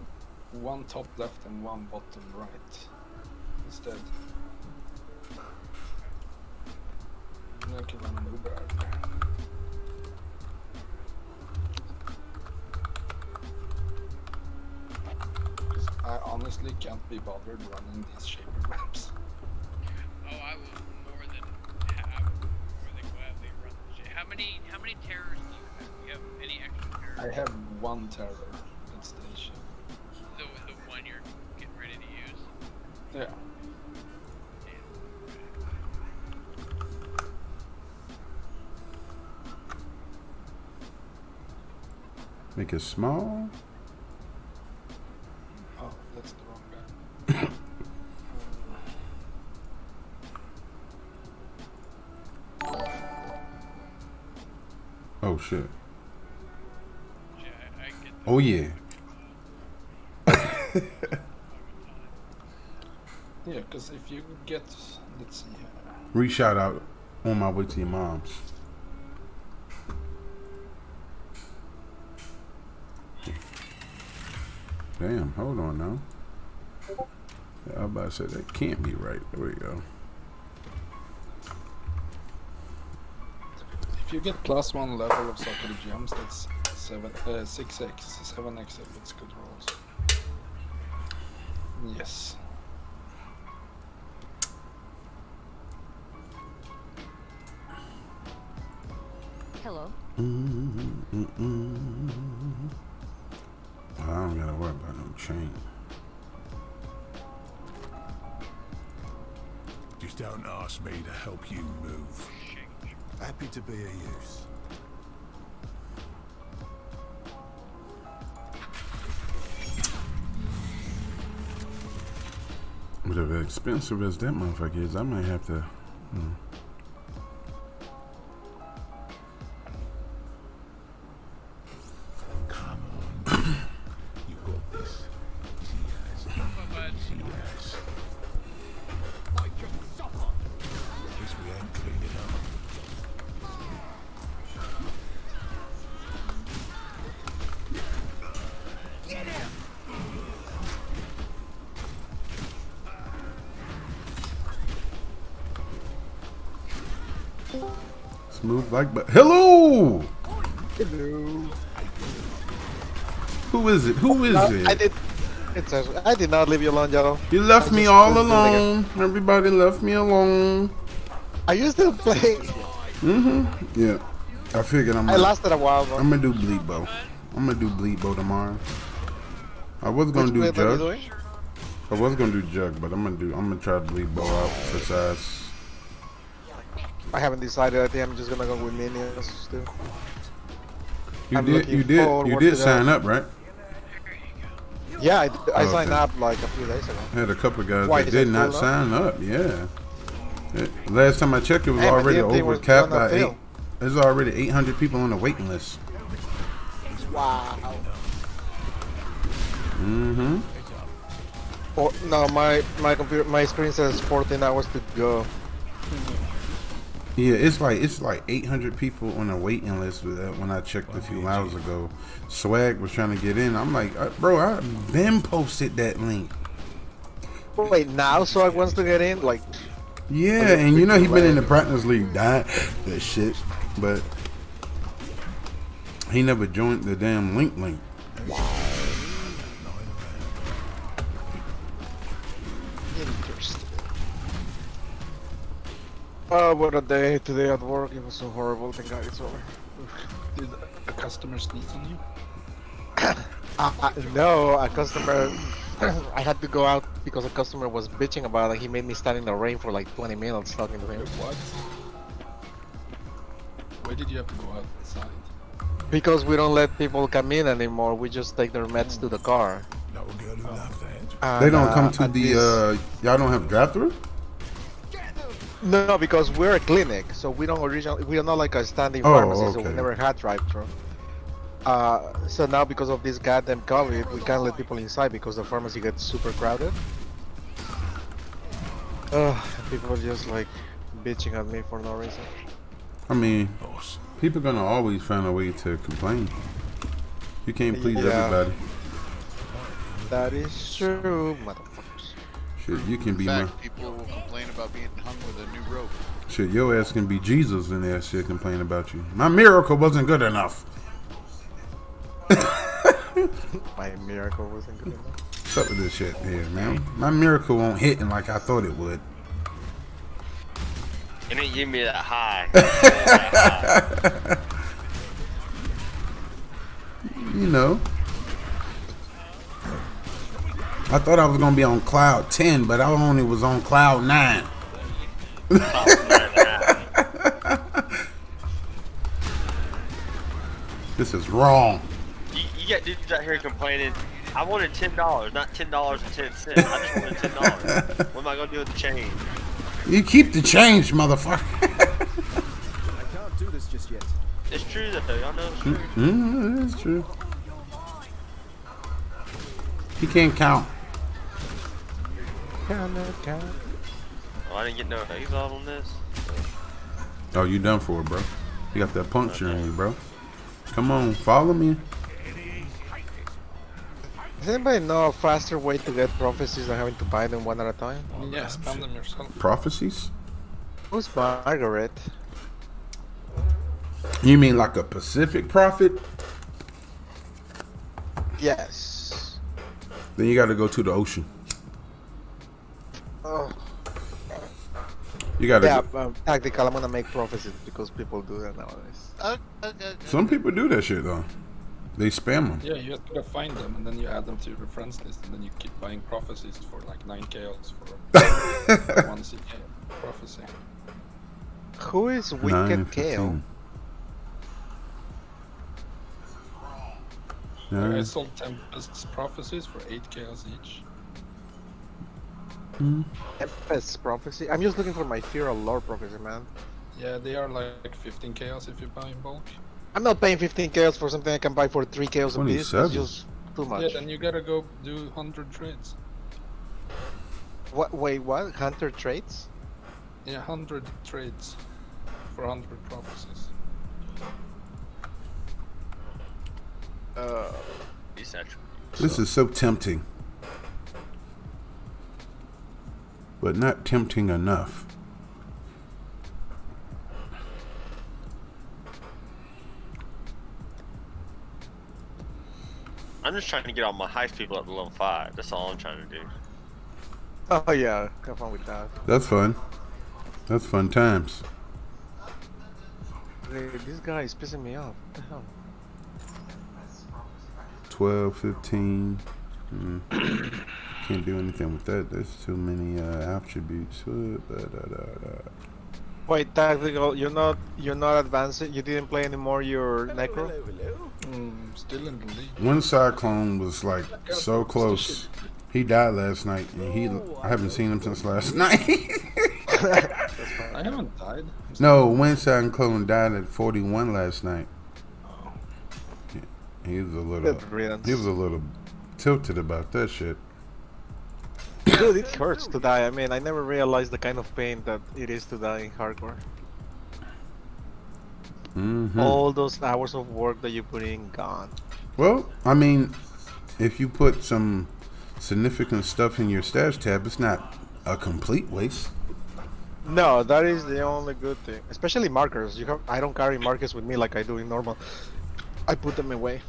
1 top left and 1 bottom right instead. I can run an Uber out there. I honestly can't be bothered running these shaper maps. Oh, I will more than gladly run the shape. How many terrors do you have? Do you have any extra terrors? I have 1 terror at station. The one you're getting ready to use. Yeah. make it small. Oh, that's the wrong guy. Oh shit. Yeah, I get that. Oh yeah. Yeah, because if you get, let's see here. Re-shout out on my way to your mom's. Damn, hold on now. Yeah, I was about to say that can't be right. There we go. If you get +1 level of soccer gems, that's 6x, 7x if it's good rolls. Yes. Hello. I don't gotta worry about no chain. Just don't ask me to help you move. Happy to be of use. But as expensive as that motherfucker is, I might have to. Come on. You got this. Yes. Yes. At least we ain't cleaned it up. Smooth like but hello. Hello. Who is it? Who is it? I did not leave you alone, Joe. You left me all alone. Everybody left me alone. Are you still playing? Yeah. I figured I lasted a while, bro. I'm gonna do bleed bow. I'm gonna do bleed bow tomorrow. I was gonna do jug. I was gonna do jug, but I'm gonna try to bleed bow out for size. I haven't decided. I think I'm just gonna go with minions still. You did sign up, right? Yeah, I Oh, signed okay. up like a few days ago. I had a couple of guys Why, that did did it not fill up? sign up. Yeah. Last time I checked, it was Hey, my already DMD over was capped gonna by 8. fill. There's already 800 people on the waiting list. Wow. Oh, no, my computer, my screen says 14 hours to go. yeah, it's like 800 people on the waiting list when I checked a few hours ago. Swag was trying to get in. I'm like, bro, I've been posted that link. Wait, now Swag wants to get in? Like, Yeah, and you know he been in the Practice League, dying that shit, but he never joined the damn link. interesting. Oh, what a day today at work. It was so horrible. Thank God it's over. Did a customer sneeze on you? No, a customer. I had to go out because a customer was bitching about it. He made me stand in the rain for like 20 minutes talking to him. What? Why did you have to go outside? Because we don't let people come in anymore. We just take their meds to the car. No girl who loved that. They don't come to at the y'all don't have drive-through? No, because we're a clinic, so we don't we are not like a standing Oh, pharmacy, so we okay. never had drive-through. So now because of this goddamn COVID, we can't let people inside because the pharmacy gets super crowded. People are just like bitching at me for no reason. I mean, people gonna always find a way to complain. You can't please Yeah. everybody. That is true, motherfuckers. Shit, you can In be fact, people will complain about being hung with a new rope. shit. Your ass can be Jesus, and that shit complain about you. My miracle wasn't good enough. My miracle wasn't good enough. What's up with this shit here, man? My miracle won't hit like I thought it would. It didn't give me that high. You know. I thought I was gonna be on cloud 10, but I only was on cloud 9. This is wrong. You got dudes out here complaining. I wanted $10, not $10.10. I just wanted $10. What am I gonna do with the change? You keep the change, motherfucker. I can't do this just yet. It's true though. Y'all know it's true. It is true. He can't count. Well, I didn't get no exalt on this. Oh, you done for it, bro. You got that puncture in you, bro. Come on, follow me. Does anybody know a faster way to get prophecies than having to buy them one at a time? Yeah, spam them yourself. Prophecies? Who's Margaret? You mean like a Pacific prophet? Yes. Then you got to go to the ocean. Oh. You gotta. Yeah, tactical. I'm gonna make prophecies because people do that nowadays. Some people do that shit though. They spam them. Yeah, you have to go find them and then you add them to your friends list and then you keep buying prophecies for like 9 chaos for one CK prophecy. Who is Wicked Kale? I sold Tempest's prophecies for 8 chaos each. Tempest's prophecy? I'm just looking for my Feral Lore prophecy, man. Yeah, they are like 15 chaos if you buy in bulk. I'm not paying 15 chaos for something I can buy for 3 chaos a piece. It's just too much. Yeah, then you gotta go do 100 trades. What? Wait, what? Hunter traits? Yeah, 100 trades for 100 prophecies. These attributes. This is so tempting, but not tempting enough. I'm just trying to get all my heist people up to level 5. That's all I'm trying to do. Oh yeah, have fun with that. That's fun. That's fun times. Hey, this guy is pissing me off. What the hell? 12, 15. Can't do anything with that. There's too many attributes. Wait, tactical. You're not advancing. You didn't play anymore your Necro. Still in the league. One Cyclone was like so close. He died last night, and I haven't seen him since last night. I haven't died. No, Wind Cyclone died at 41 last night. Yeah, he was a little tilted about that shit. Dude, it hurts to die. I mean, I never realized the kind of pain that it is to die in hardcore. All those hours of work that you put in, gone. Well, I mean, if you put some significant stuff in your stash tab, it's not a complete waste. No, that is the only good thing. Especially markers. I don't carry markers with me like I do in normal. I put them away.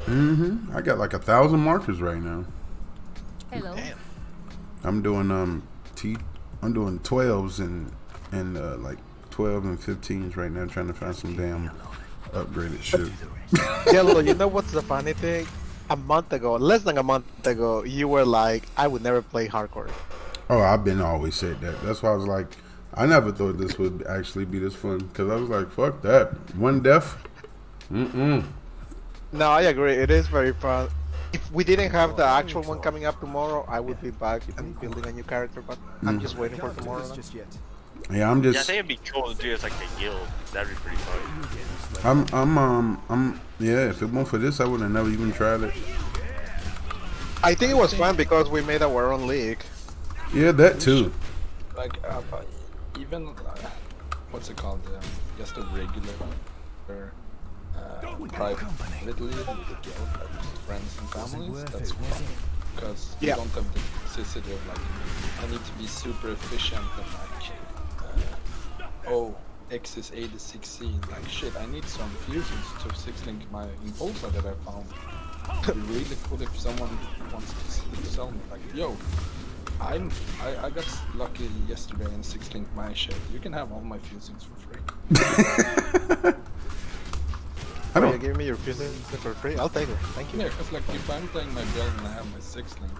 I got like 1,000 markers right now. Hello. Damn. I'm doing I'm doing 12s and like 12 and 15s right now, trying to find some damn upgraded shit. Yellow, you know what's the funny thing? A month ago, less than a month ago, you were like, I would never play hardcore. Oh, I've been always said that. That's why I was like, I never thought this would actually be this fun, because I was like, fuck that. One death? No, I agree. It is very fun. If we didn't have the actual one coming up tomorrow, I would be back and building a new character, but I'm just waiting for tomorrow. Yeah, I'm just. Yeah, I think it'd be cool to do as like a guild. That'd be pretty fun. Yeah, if it weren't for this, I would have never even tried it. I think it was fun because we made our own league. Yeah, that too. Like, even, what's it called? Just a regular private league with the guild, like friends and families. That's fun. Because you don't have the necessity of like, I need to be super efficient and like, oh, X is 86C. Like, shit, I need some fusions to 6-link my Impulsa that I found. It'd be really cool if someone wants to sell me, like, yo, I got lucky yesterday and 6-link my shit. You can have all my fusings for free. Oh, you giving me your fusings for free? I'll take it. Thank you. Yeah, because like if I'm playing my build and I have my 6-link,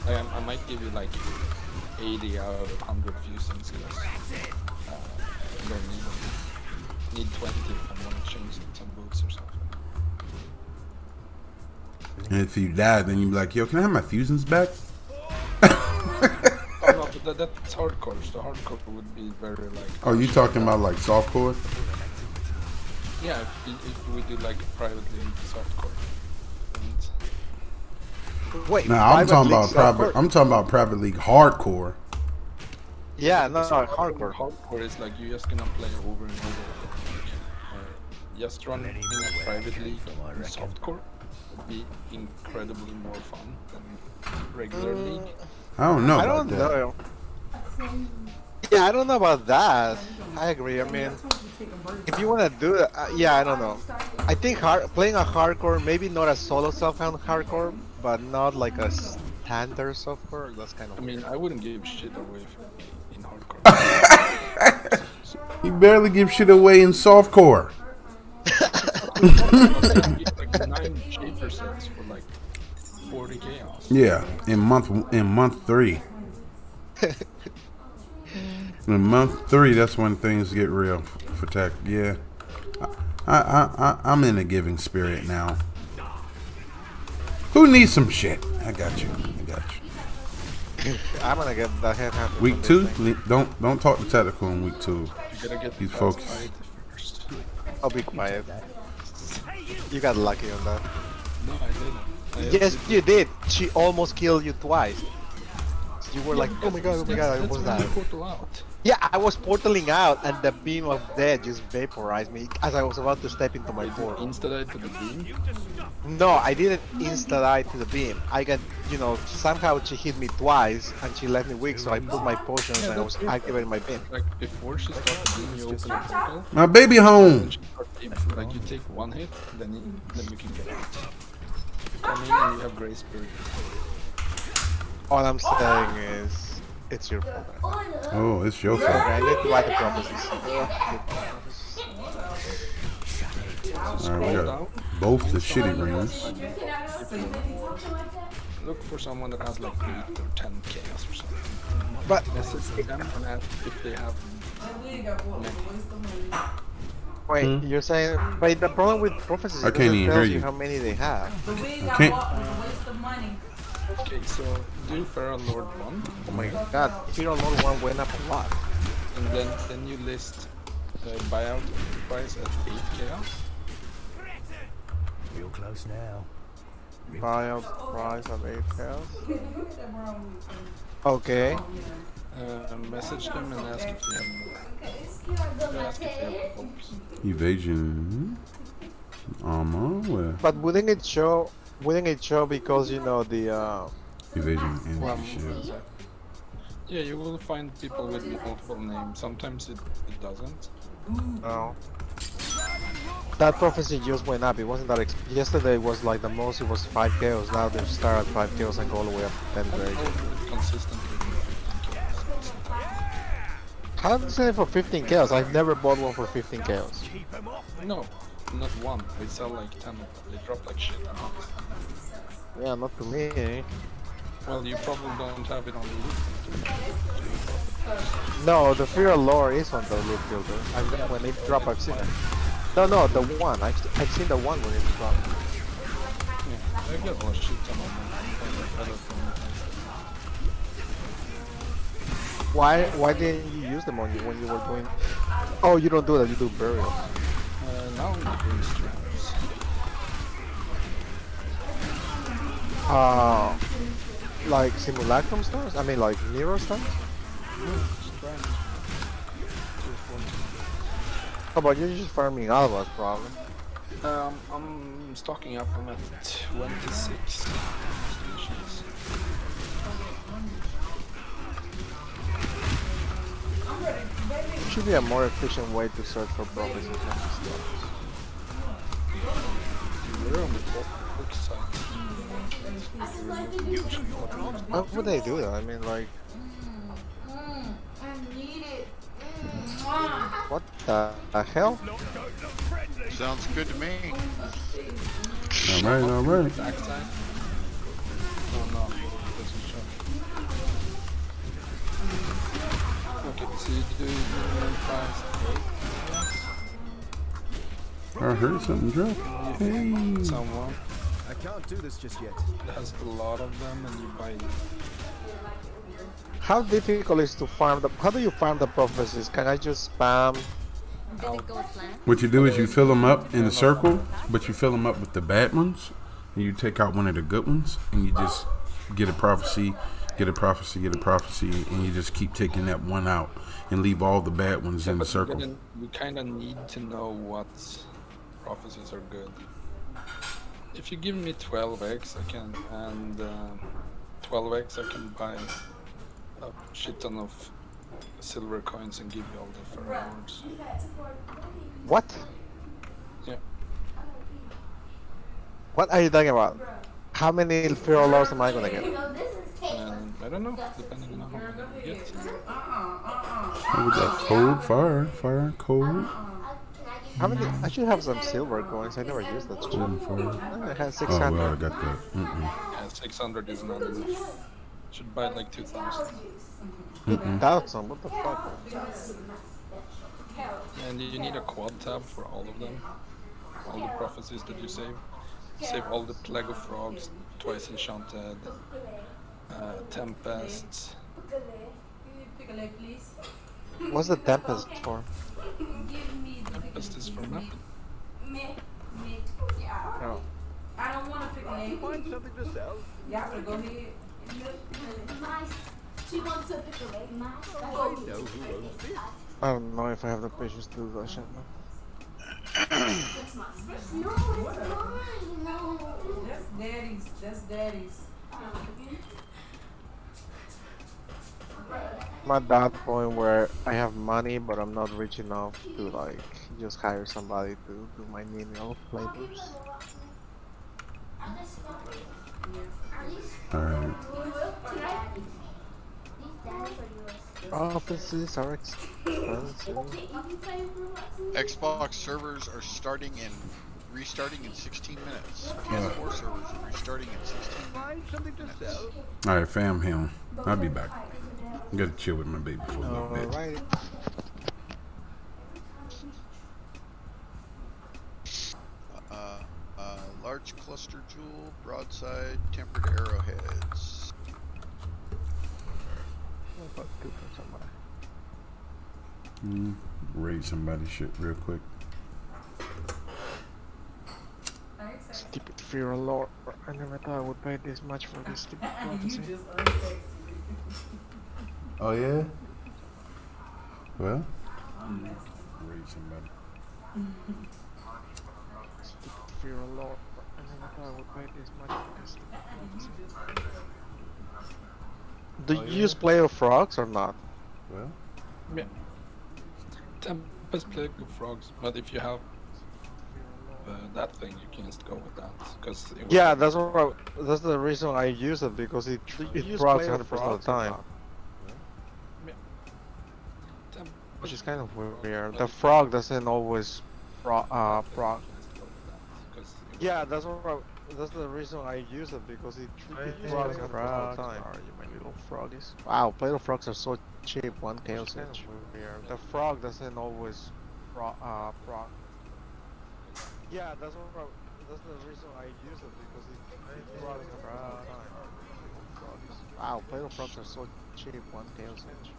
I might give you like 80 out of 100 fusings because I don't need 20 if I want to change some boots or something. And if you die, then you'd be like, yo, can I have my fusions back? Oh no, but that's hardcore. So hardcore would be very like. Oh, you talking about like softcore? Yeah, if we do like privately softcore. Wait, no, I'm talking about private. I'm talking about private league hardcore. Yeah, no, hardcore. Hardcore is like you're just gonna play over and over. Just running a private league in softcore would be incredibly more fun than regular league. I don't know. I don't know. Yeah, I don't know about that. I agree. I mean, if you want to do it, yeah, I don't know. I think playing a hardcore, maybe not a solo self-found hardcore, but not like a standard softcore. That's kind of. I mean, I wouldn't give shit away in hardcore. He barely gives shit away in softcore. Like 9 shaper sets for like 40 chaos. Yeah, in month 3. In month 3, that's when things get real for tech. Yeah, I'm in a giving spirit now. Who needs some shit? I got you. I'm gonna get the head happy. Week 2, don't talk to tactical in week 2. You gotta get He's the focused. fight first. I'll be quiet. You got lucky on that. No, I didn't. Yes, you did. She almost killed you twice. You were like, oh my god, I almost died. Yeah, I was portaling out and the beam of death just vaporized me as I was about to step into my portal. Insta-die to the beam? No, I didn't insta-die to the beam. I got, somehow she hit me twice and she left me weak, so I put my potions and I was activating my beam. Like, before she started the beam, you open a portal. My baby home! Like, you take 1 hit, then you can get out. You come in and you have Grey Spirit. All I'm saying is, it's your fault. Oh, it's your Okay, fault. I need to write the prophecies. Alright, we got both the shitty rings. Look for someone that has like 8 or 10 chaos or something. But message them and ask if they have. Wait, you're saying? But the problem with prophecies is I can't even hear tells you. how many they have. I can't. Okay, so do Feral Lord 1. Oh my god, Feral Lord 1 went up a lot. And then you list buyout price at 8 chaos. Real close now. Buyout price of 8 chaos. Okay. Message them and ask if they have more. Ask if they have hopes. Evasion. Where? But wouldn't it show because the Evasion energy shield. Yeah, you will find people with multiple names. Sometimes it doesn't. No. That prophecy just went up. It wasn't that yesterday was like the most. It was 5 chaos. Now they start at 5 chaos and go all the way up to 10 grade. Consistently. How do you say for 15 chaos? I've never bought one for 15 chaos. No, not one. They sell like 10 of them. They drop like shit. Yeah, not to me. Well, you probably don't have it on the loot. No, the Fear Lore is on the loot builder. When it drop, I've seen it. No, the one. I've seen the one when it dropped. Yeah, I got a shit ton of them. Why didn't you use them on you when you were doing? Oh, you don't do that. You do burials. Now I'm doing strands. Like simulacrum stars? I mean, like Nero stars? Strands. How about you just farming Alva's problem? I'm stocking up. I'm at 26 stations. Should be a more efficient way to search for prophecies and stuff. We're on the book side. How would they do that? I mean, like, what the hell? Sounds good to me. Alright. Backside. Oh no, it doesn't show. Okay, so you do 5, 8. I heard something drop. Hey. Someone I can't do this just yet. that has a lot of them and you buy it. How difficult is to farm the? How do you farm the prophecies? Can I just spam? What you do is you fill them up in a circle, but you fill them up with the bad ones, and you take out one of the good ones, and you just get a prophecy, and you just keep taking that one out, and leave all the bad ones in the circle. We kind of need to know what prophecies are good. If you give me 12x, I can, and 12x, I can buy a shit ton of silver coins and give you all the Feral Lords. What? Yeah. What are you talking about? How many Feral Lords am I gonna get? I don't know, depending on how many you get. What was that? Cold? Fire? Fire? Cold? How many? I should have some silver coins. I never used that shit. Cold and fire. I had Oh, 600. well, I got that. Yeah, 600 is not enough. Should buy like 2,000. 1,000? What the fuck? And you need a quad tab for all of them. All the prophecies that you save. Save all the Plague of Frogs, Twice Enchanted, Tempests. What's the Tempest for? Tempest is for map. No. I don't want to pick a name. Find something to sell. Y'all better go ahead. She wants to pick a name. I know who owns this. I don't know if I have the patience to do that shit now. That's daddy's. That's daddy's. I'm at that point where I have money, but I'm not rich enough to like just hire somebody to do my menial labors. Alright. Offices are expensive. Xbox servers are restarting in 16 minutes. PS4 servers are restarting in 16 Find something to sell. Alright, fam, him. I'll be back. I gotta chill with my baby for a little bit. Alright. Large cluster jewel, broadside, tempered arrowheads. Raid somebody's shit real quick. Stupid fear lord. I never thought I would pay this much for this stupid prophecy. Oh yeah? Well? Raid somebody. Stupid fear lord. I never thought I would pay this much for this stupid prophecy. Do you use Play of Frogs or not? Well? Yeah. Tempest, Plague of Frogs, but if you have that thing, you can just go with that. Cause Yeah, that's what. That's the reason I use it, because it frogs 100% of the time. Which is kind of weird. The frog doesn't always frog. Yeah, that's what. That's the reason I use it, because it frogs 100% of the time. You my little froggies. Wow, Play of Frogs are so cheap. 1 chaos each. The frog doesn't always frog. Yeah, that's what. That's the reason I use it, because it frogs 100% of the time. Wow, Play of Frogs are so cheap. 1 chaos each.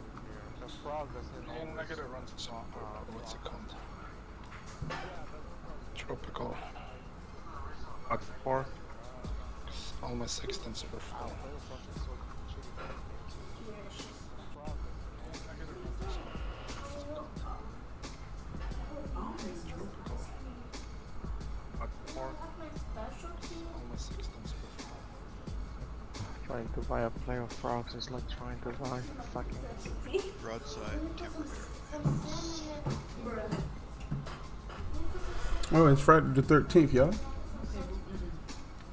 The frog doesn't always. I gotta run some. What's it called? Tropical. What for? All my sextants were full. Trying to buy a Play of Frogs is like trying to buy fucking broadside, tempered arrowheads. Oh, it's Friday the 13th, y'all.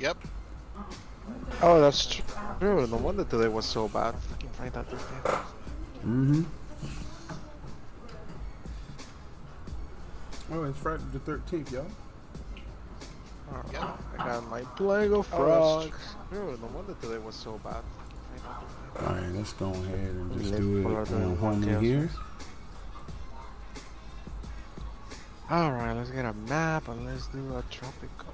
Yep. Oh, that's true. No wonder today was so bad. Fucking find that this day. Mm-hmm. Oh, it's Friday the 13th, y'all. Yep. I got my Plague of Frogs. True. No wonder today was so bad. Alright, let's go ahead and just do it on home in here. Alright, let's get a map and let's do a tropical.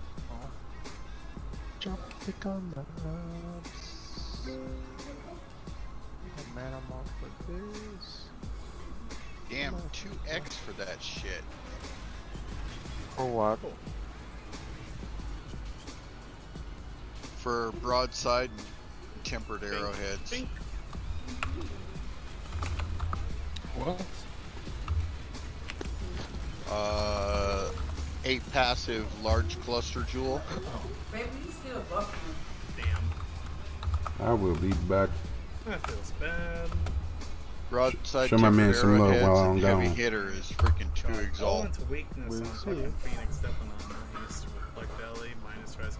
Tropical maps. Man, I'm on for this. Damn, 2x for that shit. For what? For broadside and tempered arrowheads. What? 8 passive large cluster jewel. Baby, you still buffing. Damn. I will be back. That feels bad. Broadside, Show my man tempered some love arrowheads, while I'm and heavy gone. hitter is freaking 2 I exalt. went to weakness on fucking Phoenix, stepping on minus reflect belly, minus res.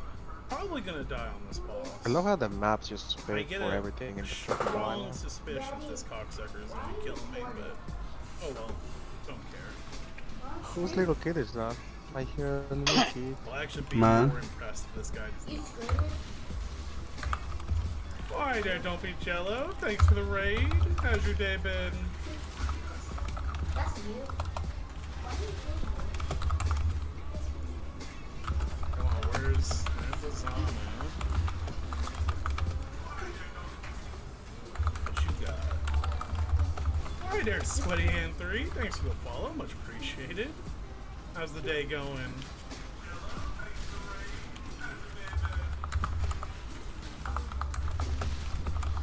Probably gonna die on this boss. I love how the maps just I fit get for a everything in the tropical strong island. suspicion this cocksucker is gonna be killing me, but Oh well, don't care. Whose little kid is that? I hear a little kid. I'll actually be Man. more impressed if this guy does not. Why there, don't be jello. Thanks for the raid. How's your day been? That's you. Come on, where's the Zama? What you got? Hi there, Sweaty Hand 3. Thanks for the follow, much appreciated. How's the day going?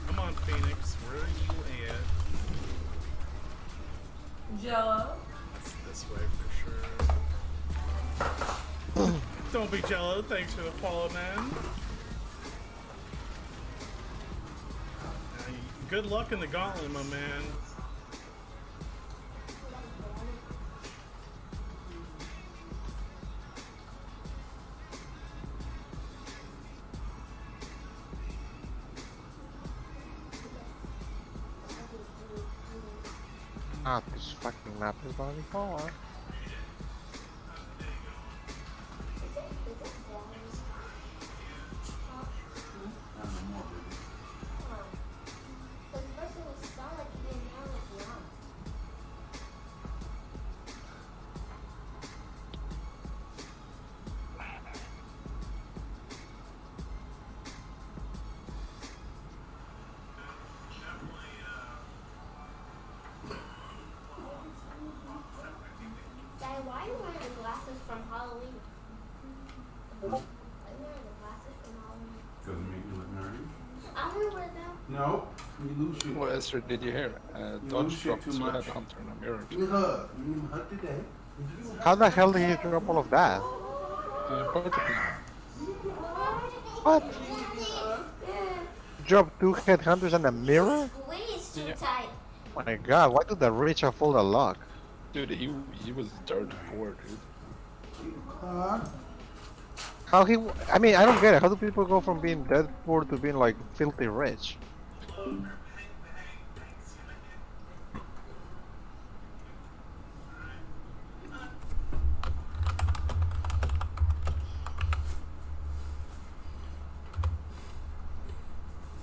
Come on, Phoenix, where are you at? Jello. That's this way for sure. Don't be jello, thanks for the follow, man. Good luck in the gauntlet, my man. Ah, this fucking map is gonna be hard. Daddy, why are you wearing the glasses from Halloween? Why are you wearing the glasses from Halloween? Does it make you look nerdy? I'm gonna wear them. No. You lose shit. Well, Esther, did you hear? lose Dodge shit dropped too his much. headhunter in a mirror. You need a hug. You need a hug today. How the hell did he drop all of that? What? Drop 2 headhunters and a mirror? Squeeze too tight. My god, why did the rich have all the luck? Dude, he was dirt poor, dude. How he... I mean, I don't get it. How do people go from being dead poor to being like filthy rich?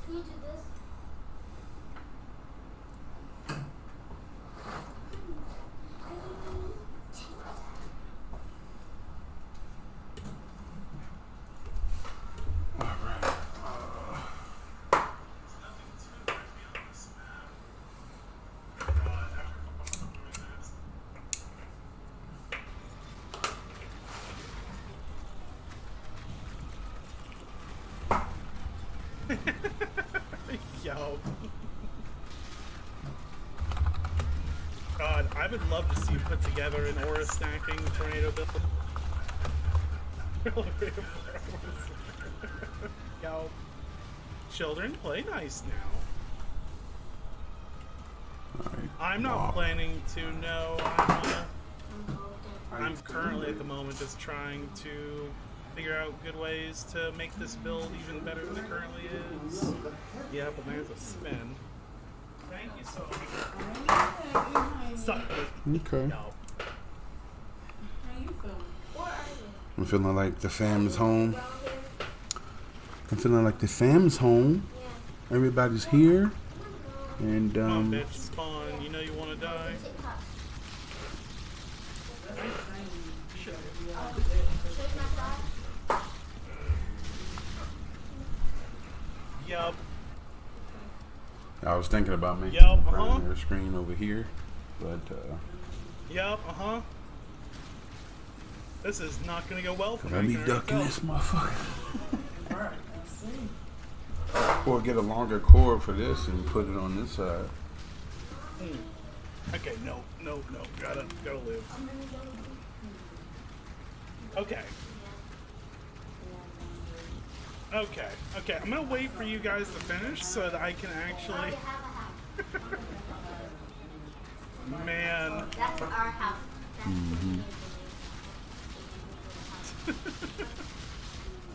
Can you do this? Yo. God, I would love to see you put together an aura stacking tornado build. Yo. Children, play nice now. I'm not planning to, no. I'm currently at the moment just trying to figure out good ways to make this build even better than it currently is. Yeah, but there's a spin. Thank you so much. Suck it. Okay. No. How you feeling? I'm feeling like the fam's home. I'm feeling like the fam's home. Everybody's here. And Come on, bitch, spawn. You know you want to die. Yup. I was thinking about making Yup, a primary screen over here, but Yup, This is not gonna go well for me. I be ducking this motherfucker. Or get a longer cord for this and put it on this side. Okay, no. Gotta live. Okay. I'm gonna wait for you guys to finish so that I can actually. Man. That's our house.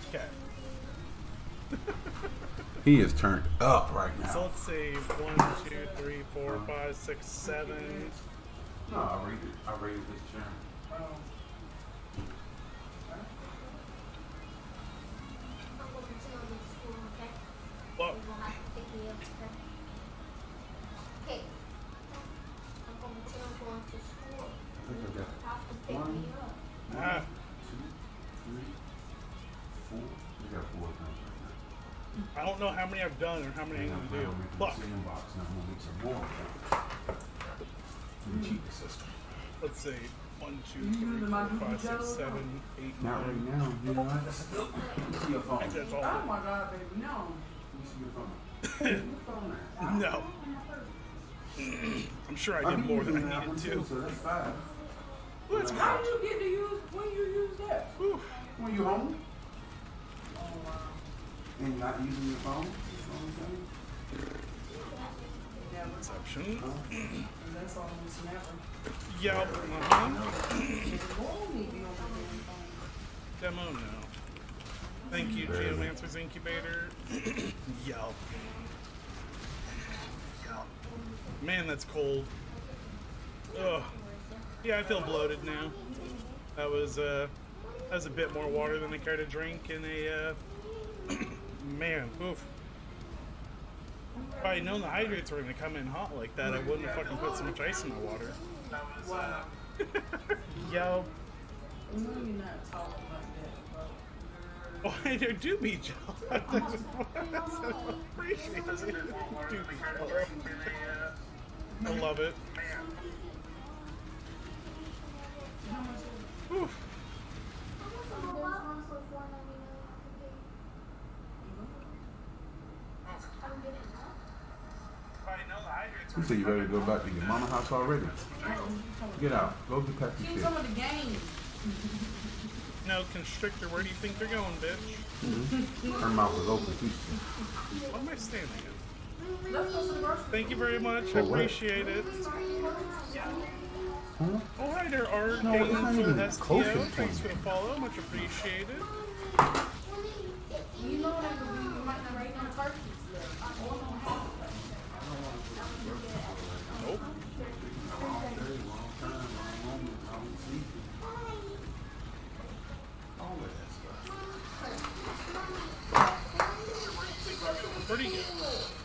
Okay. He is turned up right now. So let's see. 1, 2, 3, 4, 5, 6, 7. No, I raised this chair. I'm going to tell you to school, okay? Whoa. You will have to pick me up, okay? Okay. I'm going to tell you I'm going to school. I think I got You have to pick one. me up. Ah. 2, 3, 4. We got 4 things right now. I don't know how many I've done or how many I'm gonna do. Look. Sandbox. Now I'm gonna make some more. To cheat the system. Let's see. 1, 2, 3, 4, 5, 6, 7, 8, 9. Not right now. You know what? Let me see your phone. I think that's all. Oh my god, baby, no. Let me see your phone. Your phone now. No. I'm sure I did more than I needed to. So that's 5. Ooh, that's How good. do you get to use, when you use that? Ooh. When you home Oh wow. and not using your phone. Yeah, what's up? Exception. That's almost never. Yep. Demo no. Thank you, Geomancer's Incubator. Yelp. Man, that's cold. Ugh. Yeah, I feel bloated now. That was a bit more water than I care to drink in a man, oof. If I had known the hydrates were gonna come in hot like that, I wouldn't have fucking put so much ice in my water. Wow. Yo. I know you're not talking like that, but Why there do be jealous? I appreciate it. Do be jealous. I love it. Oof. You said you ready to go back to your mama house already? Get out. Go get Pepsi see shit. some of the games. No, Constrictor, where do you think they're going, bitch? Her mouth was open too. What am I standing in? Let's go to the grocery. Thank you very much. I For what? appreciate it. Huh? Oh, hi there, Art. No, it's not even Games close STO. to the Thanks for point. the follow. Much appreciated. You know that we might not write no turkeys left. Nope. Where do you go?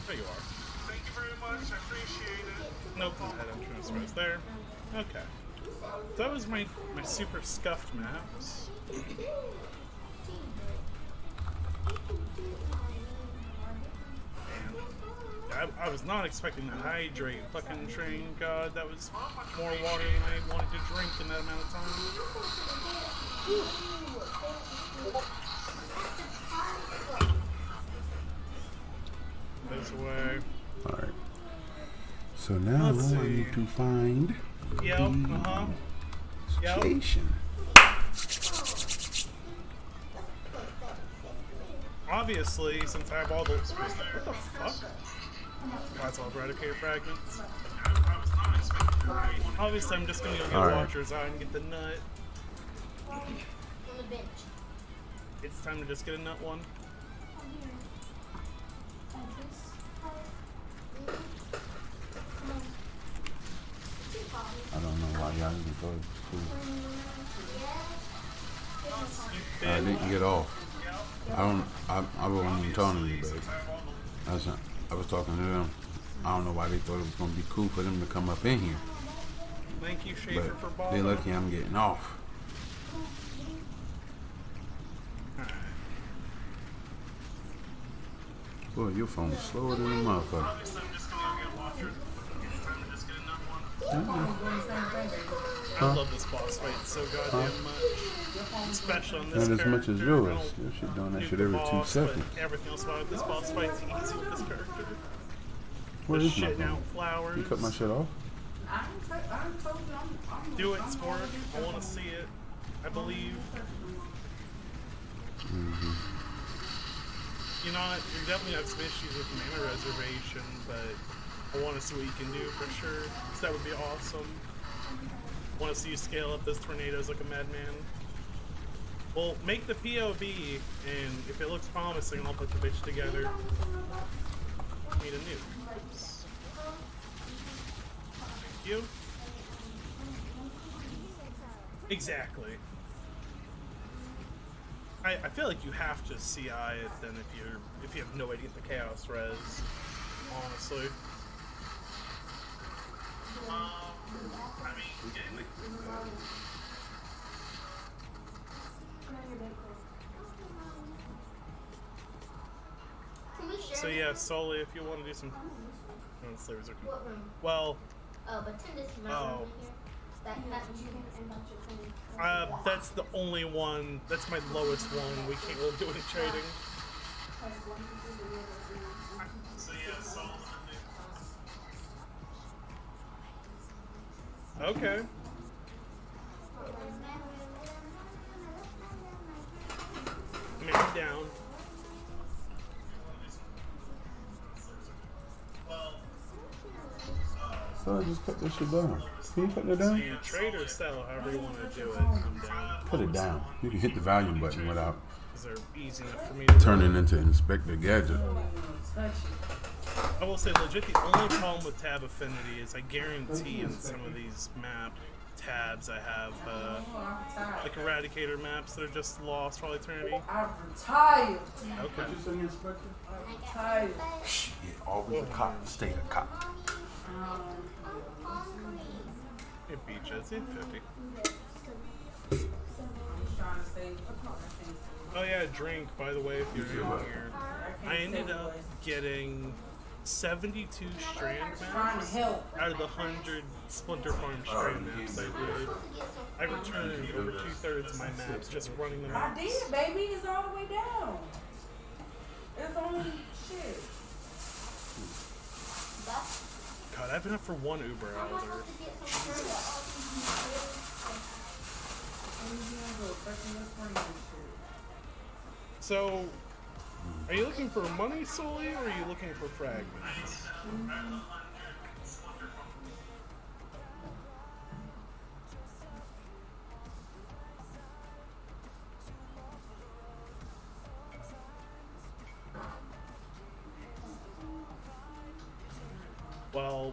There you are. Thank you very much. I appreciate it. Nope, I don't transfer there. Okay. That was my super scuffed maps. I was not expecting to hydrate fucking train. God, that was more water than I wanted to drink in that amount of time. This way. Alright. So now Let's I see. need to find Yep, the Yep. station. Obviously, since I have all the... What the fuck? That's all eradicator fragments. Obviously, I'm just gonna go get All a right. Watcher's Eye and get the nut. On the bench. It's time to just get a nut one. I don't know why y'all need to go to school. I didn't get off. I wasn't even talking to you, babe. I was talking to them. I don't know why they thought it was gonna be cool for them to come up in here. Thank you, Schaefer, for But balling. they're lucky I'm getting off. Boy, your phone's slower than a motherfucker. Obviously, I'm just gonna go get a Watcher's. It's time to just get a nut one. I love this boss fight so goddamn much. Especially on this Not as much as character. yours. I don't Your shit doing that do shit the every 2 boss, but seconds. everything else about this boss fight's easy with this character. Where The is my shitting phone? out flowers. You cut my shit off? I told you I'm Do it, sport. I want to see it. I believe. Mm-hmm. You know, you're definitely have some issues with mana reservation, but I want to see what you can do for sure. 'Cause that would be awesome. I want to see you scale up those tornadoes like a madman. Well, make the POV, and if it looks promising, I'll put the bitch together. Need a nuke. Oops. Thank you. Exactly. I feel like you have to CI it then if you have no way to get the chaos res. Honestly. I mean, getting the So yeah, solely if you want to do some. Slavers are. What room? Well. Oh, but Tim, this is my room here. That That's the only one. That's my lowest one. We can't really do any trading. So yeah, solely. Okay. Man down. So I just cut this shit down. Can you cut it down? So you trade or sell, however you want to do it. I'm down. Put it down. You can hit the volume button without These are easy enough for me to turning into Inspector Gadget. I will say, legit, the only problem with tab affinity is I guarantee in some of these map tabs I have like Eradicator maps that are just lost for all eternity. I'm retired. Okay. I'm retired. Yeah, always a cop. Stay a cop. Hey, Beaches, 850. Oh yeah, drink, by the way, if you're new here. I ended up getting 72 strand maps out of the 100 Splinter Farm strand maps I did. I returned over 2/3 of my maps just running them out. I did, baby. It's all the way down. It's only shit. God, I've been up for one Uber Elder. So, are you looking for money solely, or are you looking for fragments? Well,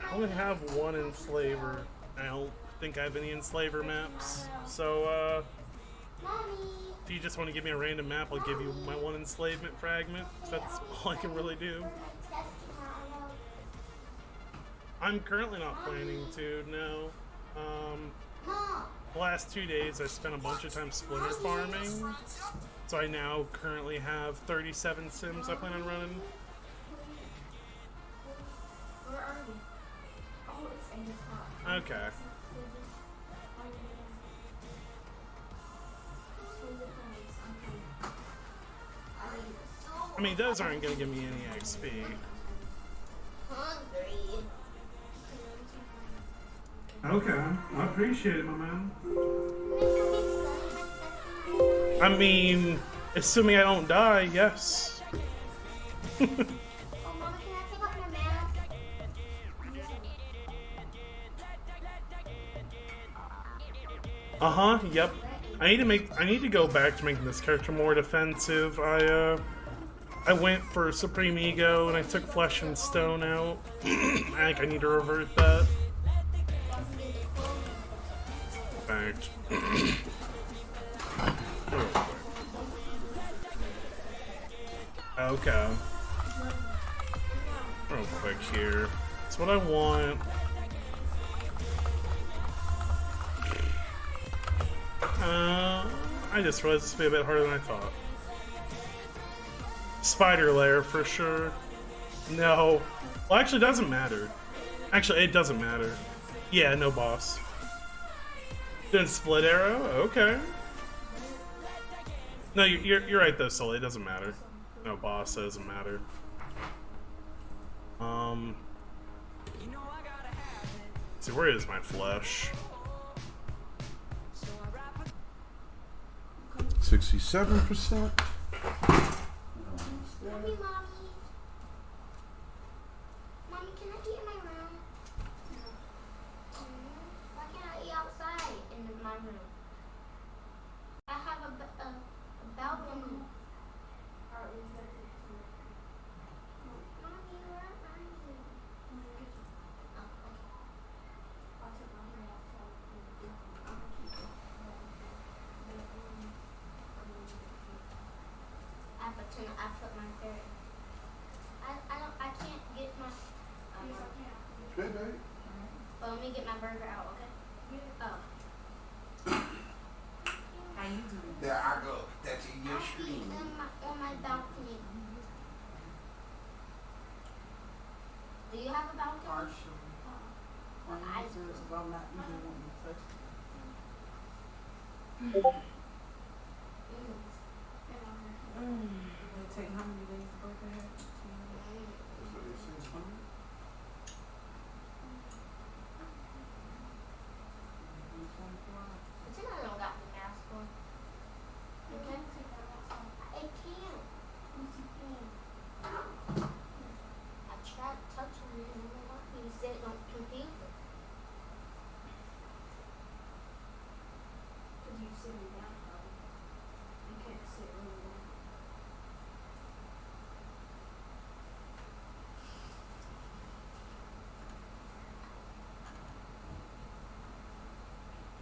I only have one enslaver. I don't think I have any enslaver maps. So, if you just want to give me a random map, I'll give you my one enslavement fragment. That's all I can really do. I'm currently not planning to, no. The last 2 days I spent a bunch of time splinter farming. So I now currently have 37 sims I plan on running. Where are we? Oh, it's in the top. Okay. I mean, those aren't going to give me any XP. Hungry. Okay, I appreciate it, my man. I mean, assuming I don't die, yes. Oh, Mama, can I take off my mask? Uh-huh, yep. I need to go back to making this character more defensive. I went for Supreme Ego and I took Flesh and Stone out. I think I need to revert that. Fact. Okay. Real quick here. That's what I want. I just realized this would be a bit harder than I thought. Spider lair for sure. No. Well, actually, it doesn't matter. Actually, it doesn't matter. Yeah, no boss. Then split arrow? Okay. No, you're right though, Sully. It doesn't matter. No boss, it doesn't matter. 'See, where is my flesh? 67%. Love you, Mommy. Mommy, can I eat in my room? Why can't I eat outside in my room? I have a balcony. Mommy, where are you? Oh, okay. I'll take my hair outside. I put my third. I can't get my. Yes, I can. Good, babe. But let me get my burger out, okay? Yeah. Oh. How you doing? There I go. That's in your I screen. eat on my balcony. Do you have a balcony? Partially. Well, I'm I serious because I'm not even wanting to touch it. It take how many days to break it? But you know I don't got the mask on. Okay? I can't. I tried touching you and you said don't confuse it. Because you sitting down, though. You can't sit really down.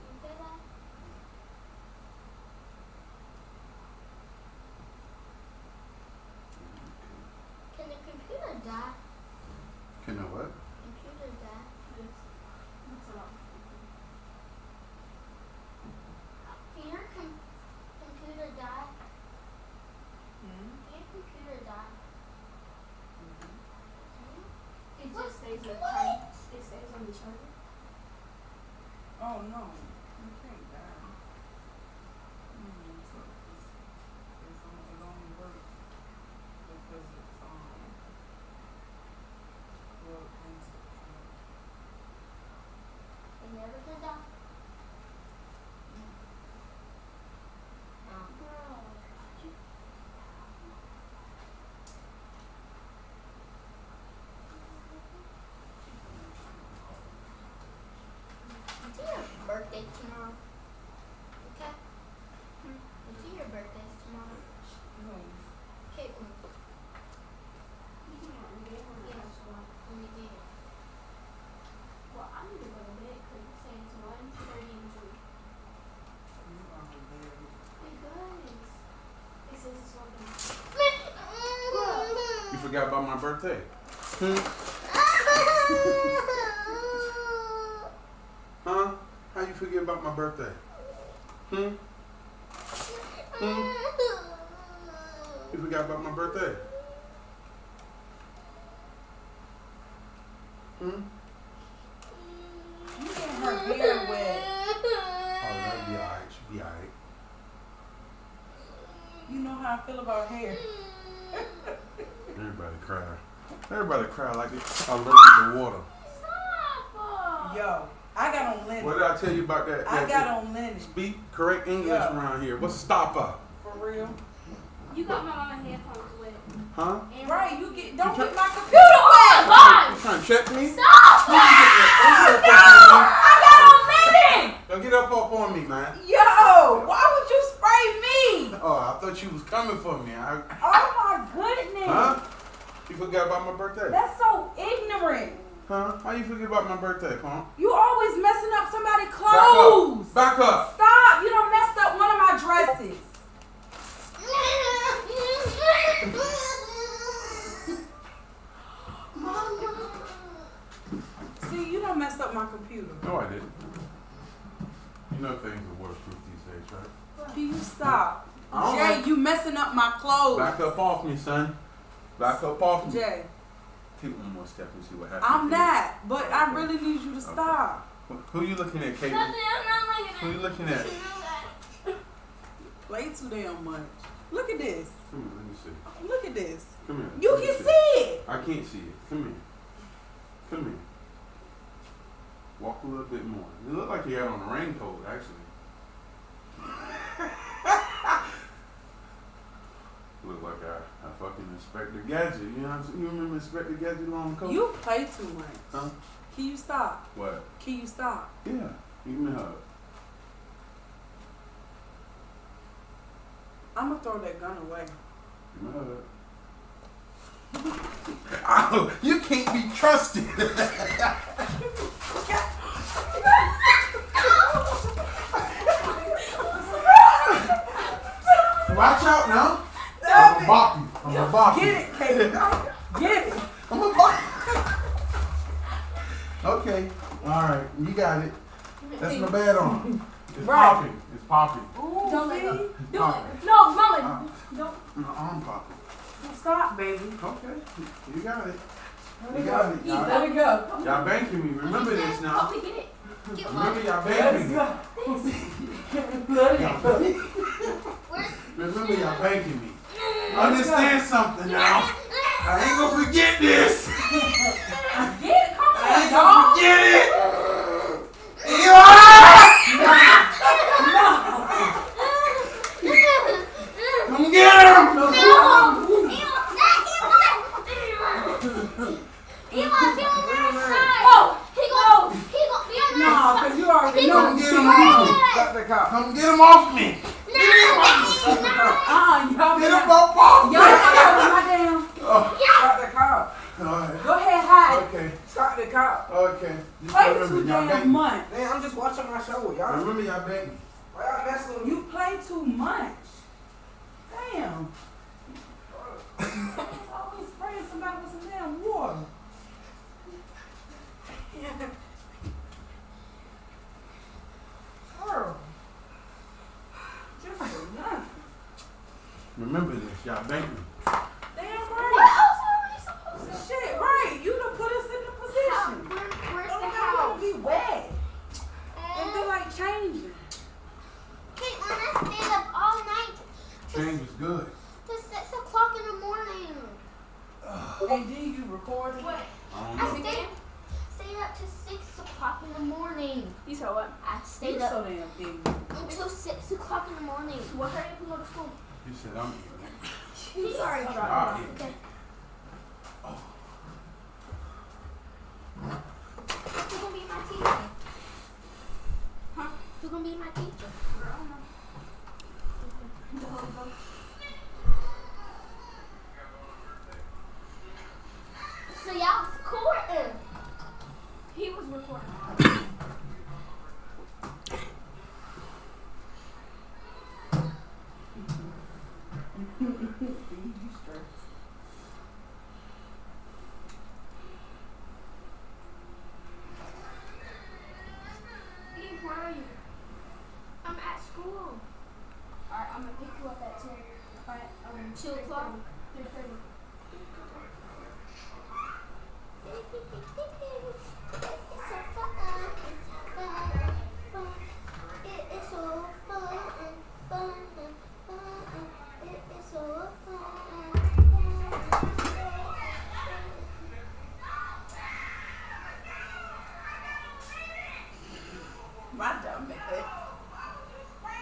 You feel that? Can the computer die? Can I what? Computer die? Yes. That's all. Can your computer die? Can your computer die? It just stays on the charger. It stays on the charger. Oh no, you can't die. So it only works because it's plugged into the charger. It never can die. It's your birthday tomorrow. Okay? It's your birthday tomorrow. Caitlin. Yes, well, when you did. Well, I need to go to bed because you say it's 1:30 and 3. You are hilarious. It does. It says it's 1:30. You forgot about my birthday. Huh? How you forget about my birthday? You forgot about my birthday? You getting her hair wet. Oh, that'll be alright. She'll be alright. You know how I feel about hair. Everybody cry. Everybody cry like they're allergic to water. Yo, I got on linen. What did I tell you about that? I got on linen. Speak correct English around here. What's stopper? For real. You got my mama headphones wet. Huh? Right, don't get my computer wet. You trying to check me? Stop! No! I got on linen. Don't get up on me, man. Yo, why would you spray me? Oh, I thought you was coming for me. Oh my goodness. Huh? You forgot about my birthday? That's so ignorant. Huh? How you forget about my birthday, Pump? You always messing up somebody's clothes. Back up. Stop. You done messed up one of my dresses. See, you done messed up my computer. No, I didn't. You know things are waterproof these days, right? Can you stop? All Jay, right. you messing up my clothes. Back up off me, son. Back up off me. Jay. Take one more step and see what happens. I'm not, but I really need you to stop. Who you looking at, Kate? Nothing, I'm not looking at Who you looking at? Play too damn much. Look at this. Come here, let me see. Look at this. Come here. You let me can see it. I can't see it. Come here. Come here. Walk a little bit more. You look like you got on a raincoat, actually. Look like I fucking Inspector Gadget. You know what I'm saying? You remember Inspector Gadget long coat? You play too much. Huh? Can you stop? What? Can you stop? Yeah. Give me a hug. I'm gonna throw that gun away. Give me a hug. Oh, you can't be trusted. Watch out now. Stop it. bop you. I'm gonna bop you. Get it, Katie. Get it. I'm gonna bop you. Okay. All right. You got it. That's my bad arm. It's popping. It's popping. Ooh, Don't let go. see? It's Do popping. it. No, Mama. Don't. My arm popping. Stop, baby. Okay. You got it. Let You it got go. it. Y'all, Let it go. y'all banking me. Remember this now. Help me get it. Get Remember y'all Let banking it me. go. Let it go. Remember y'all banking me. Understand something now. I ain't gonna forget this. Get it. Come I ain't on, gonna dog. forget it. Come get him. No, because you already know. Come get him off me. Cut the cop. Come get him off me. Y'all Get him off me. Y'all my damn. Oh. Stop the cop. All right. Go ahead, hide. Okay. Stop the cop. Okay. Just Play remember, too y'all damn banking me. much. Man, I'm just watching my show. Y'all. Remember y'all banking me. Why y'all messing with me? You play too much. Damn. It's always spraying somebody with some damn water. Girl. Just for nothing. Remember this. Y'all banking me. Damn right. What else are we supposed to Shit, right. You done put us in the position. Where's Don't the nobody house? wanna be wet. And feel like changing. Caitlin, I stayed up all night Change is good. to 6 o'clock in the morning. And then you recorded. What? I don't I know. stayed up to 6 o'clock in the morning. You said what? I You stayed so up damn big. until 6 o'clock in the morning. What hurry up and go to school? He said I'm eating He's already I'll dropped eat it. Okay. Who's gonna be my teacher? Huh? Who's gonna be my teacher? The Holy Ghost. So y'all was recording. He was recording. Eve, where are you? I'm at school. Alright, I'm gonna pick you up at 2. Alright, 2 o'clock? 3:30. My dumb ass.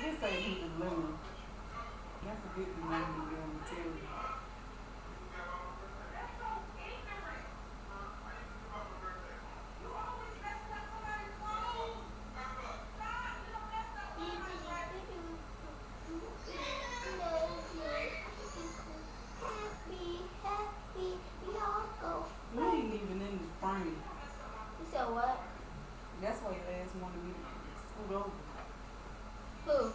This ain't even living. That's a good thing I can be on the TV. You ain't even in the frame. You said what? That's why your ass wanted me to scoot over. Who?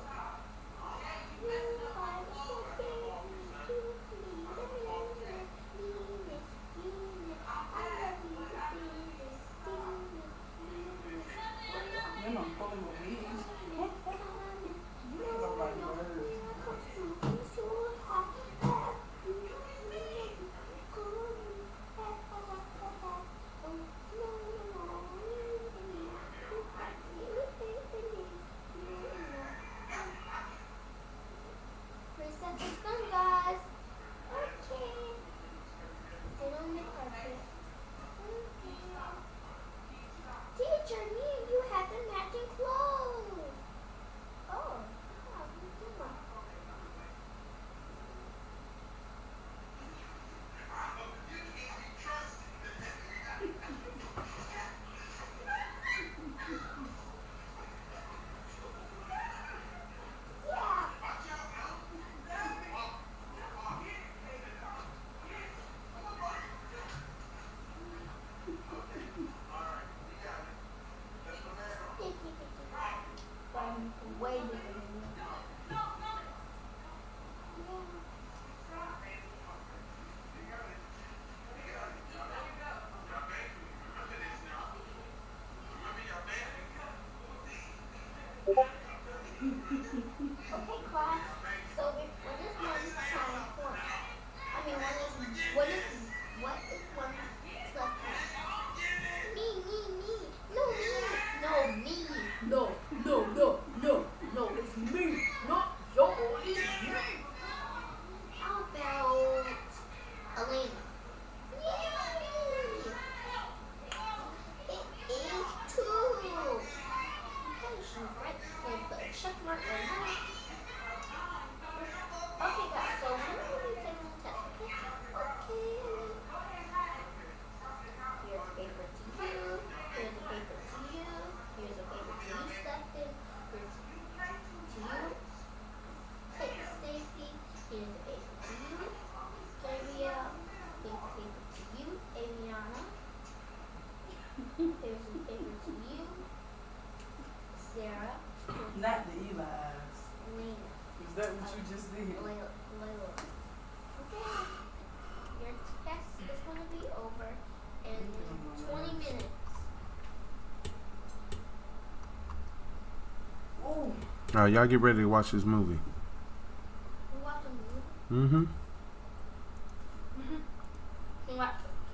Then I'm pulling my wig. Nobody heard. Reset the sun, guys. Okay. Sit on the carpet. Okay. Teacher, me and you have the matching clothes. Oh, how you doing? Way different than you. Yeah. Okay, class. So what is one side for? I mean, what is one plus one? Me. No, me. No, me. No. It's me, not yours. It's me. How about Elena? Yay! It is two. Okay, she's right. We'll put a check mark on that. Okay, guys. So when are we taking the test? Okay. Here's a paper to you. Here's a paper to you. Here's a paper to you, Stefan. Here's to you, Stacy. Here's a paper to you, Gabrielle. Here's a paper to you, Aviana. Here's a paper to you, Sarah. Not the Eli's. Lena. Is that what you just did? Layla. Okay. Your test is going to be over in 20 minutes. Oh. Y'all get ready to watch this movie. We watch a movie? Mm-hmm. Can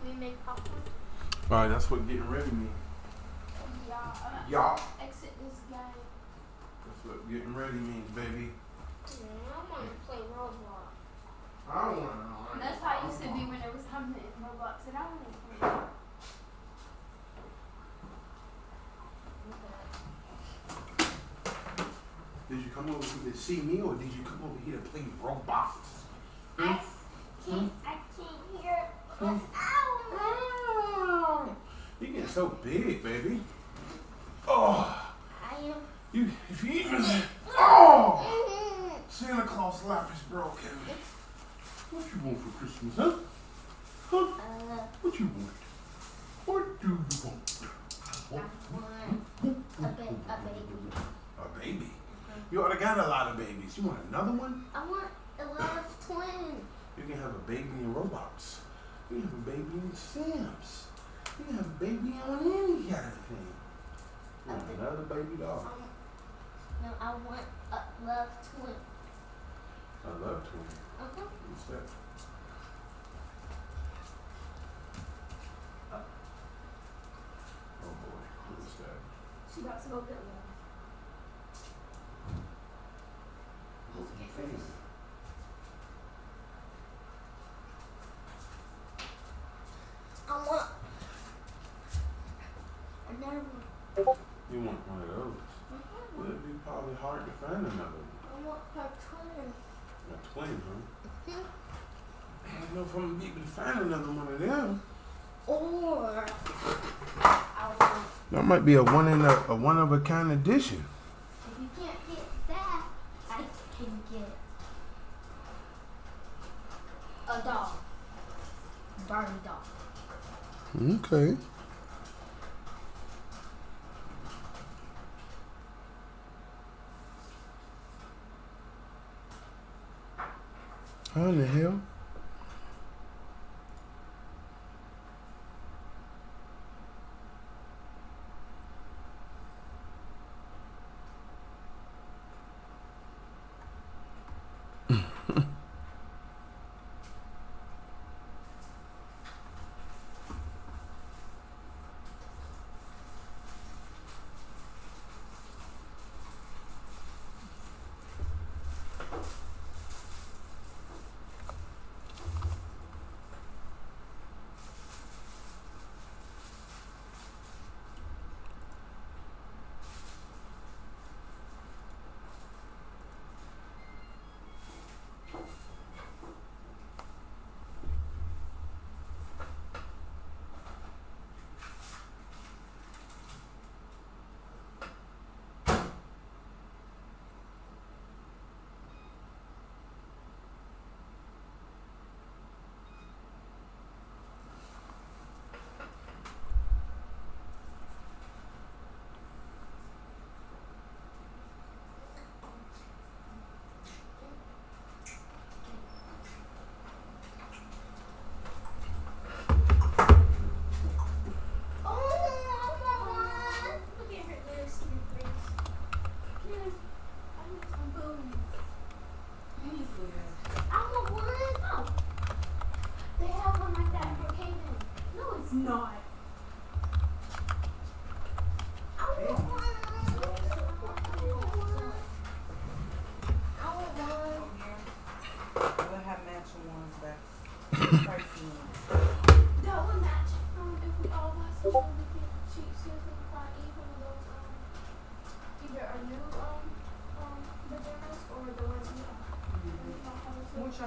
we make popcorn? All right, that's what getting ready means. Y'all. Exit this guy. That's what getting ready means, baby. I want to play Roblox. I don't want to know. That's how I used to be when there was time in Roblox, and I want to play. Did you come over here to see me, or did you come over here to play Roblox? I can't hear. Ow! You getting so big, baby. Oh, I am. if you even oh, Santa Claus life is broken. What you want for Christmas, huh? What you want? What do you want? I want a baby. A baby? You already got a lot of babies. You want another one? I want a lot of twins. You can have a baby in Roblox. You can have a baby in Sims. You can have a baby on any kind of thing. You want another baby dog? No, I want a love twin. I love twins. What's that? Oh boy, what is that? She about to go get one. I want another one. You want one of those? Well, it'd be probably hard to find another one. I want her twin. A twin, huh? I don't know if I'm gonna be able to find another one of them. Or I want. That might be a one of a kind edition. If you can't get that, I can get a dog. Barbie dog. Okay. How in the hell?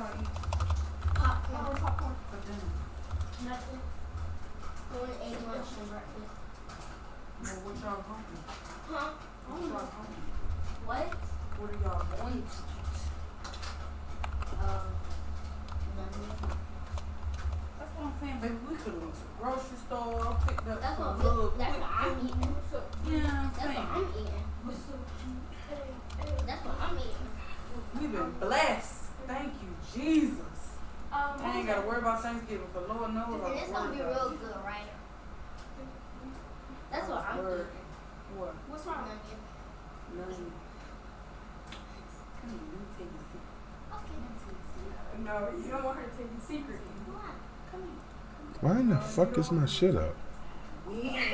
y'all eat? Popcorn. Popcorn for dinner. Nothing. Only ate lunch and breakfast. Well, what y'all going? Huh? What y'all going? What? What are y'all going to eat? Nothing. That's what I'm saying, baby. We could have went to the grocery store, picked up That's some what little that's quick what I'm food. eating. Yeah, I'm That's what saying. I'm eating. That's what I'm eating. We've been blessed. Thank you, Jesus. I ain't gotta worry about Thanksgiving, for Lord knows And it's gonna be real good, right? That's what I'm eating. What? What's wrong? Nothing. Come here, let me tell you a secret. Okay. No, you don't want her to tell you a secret. Why? Come here. Why in the fuck is my shit up? We ain't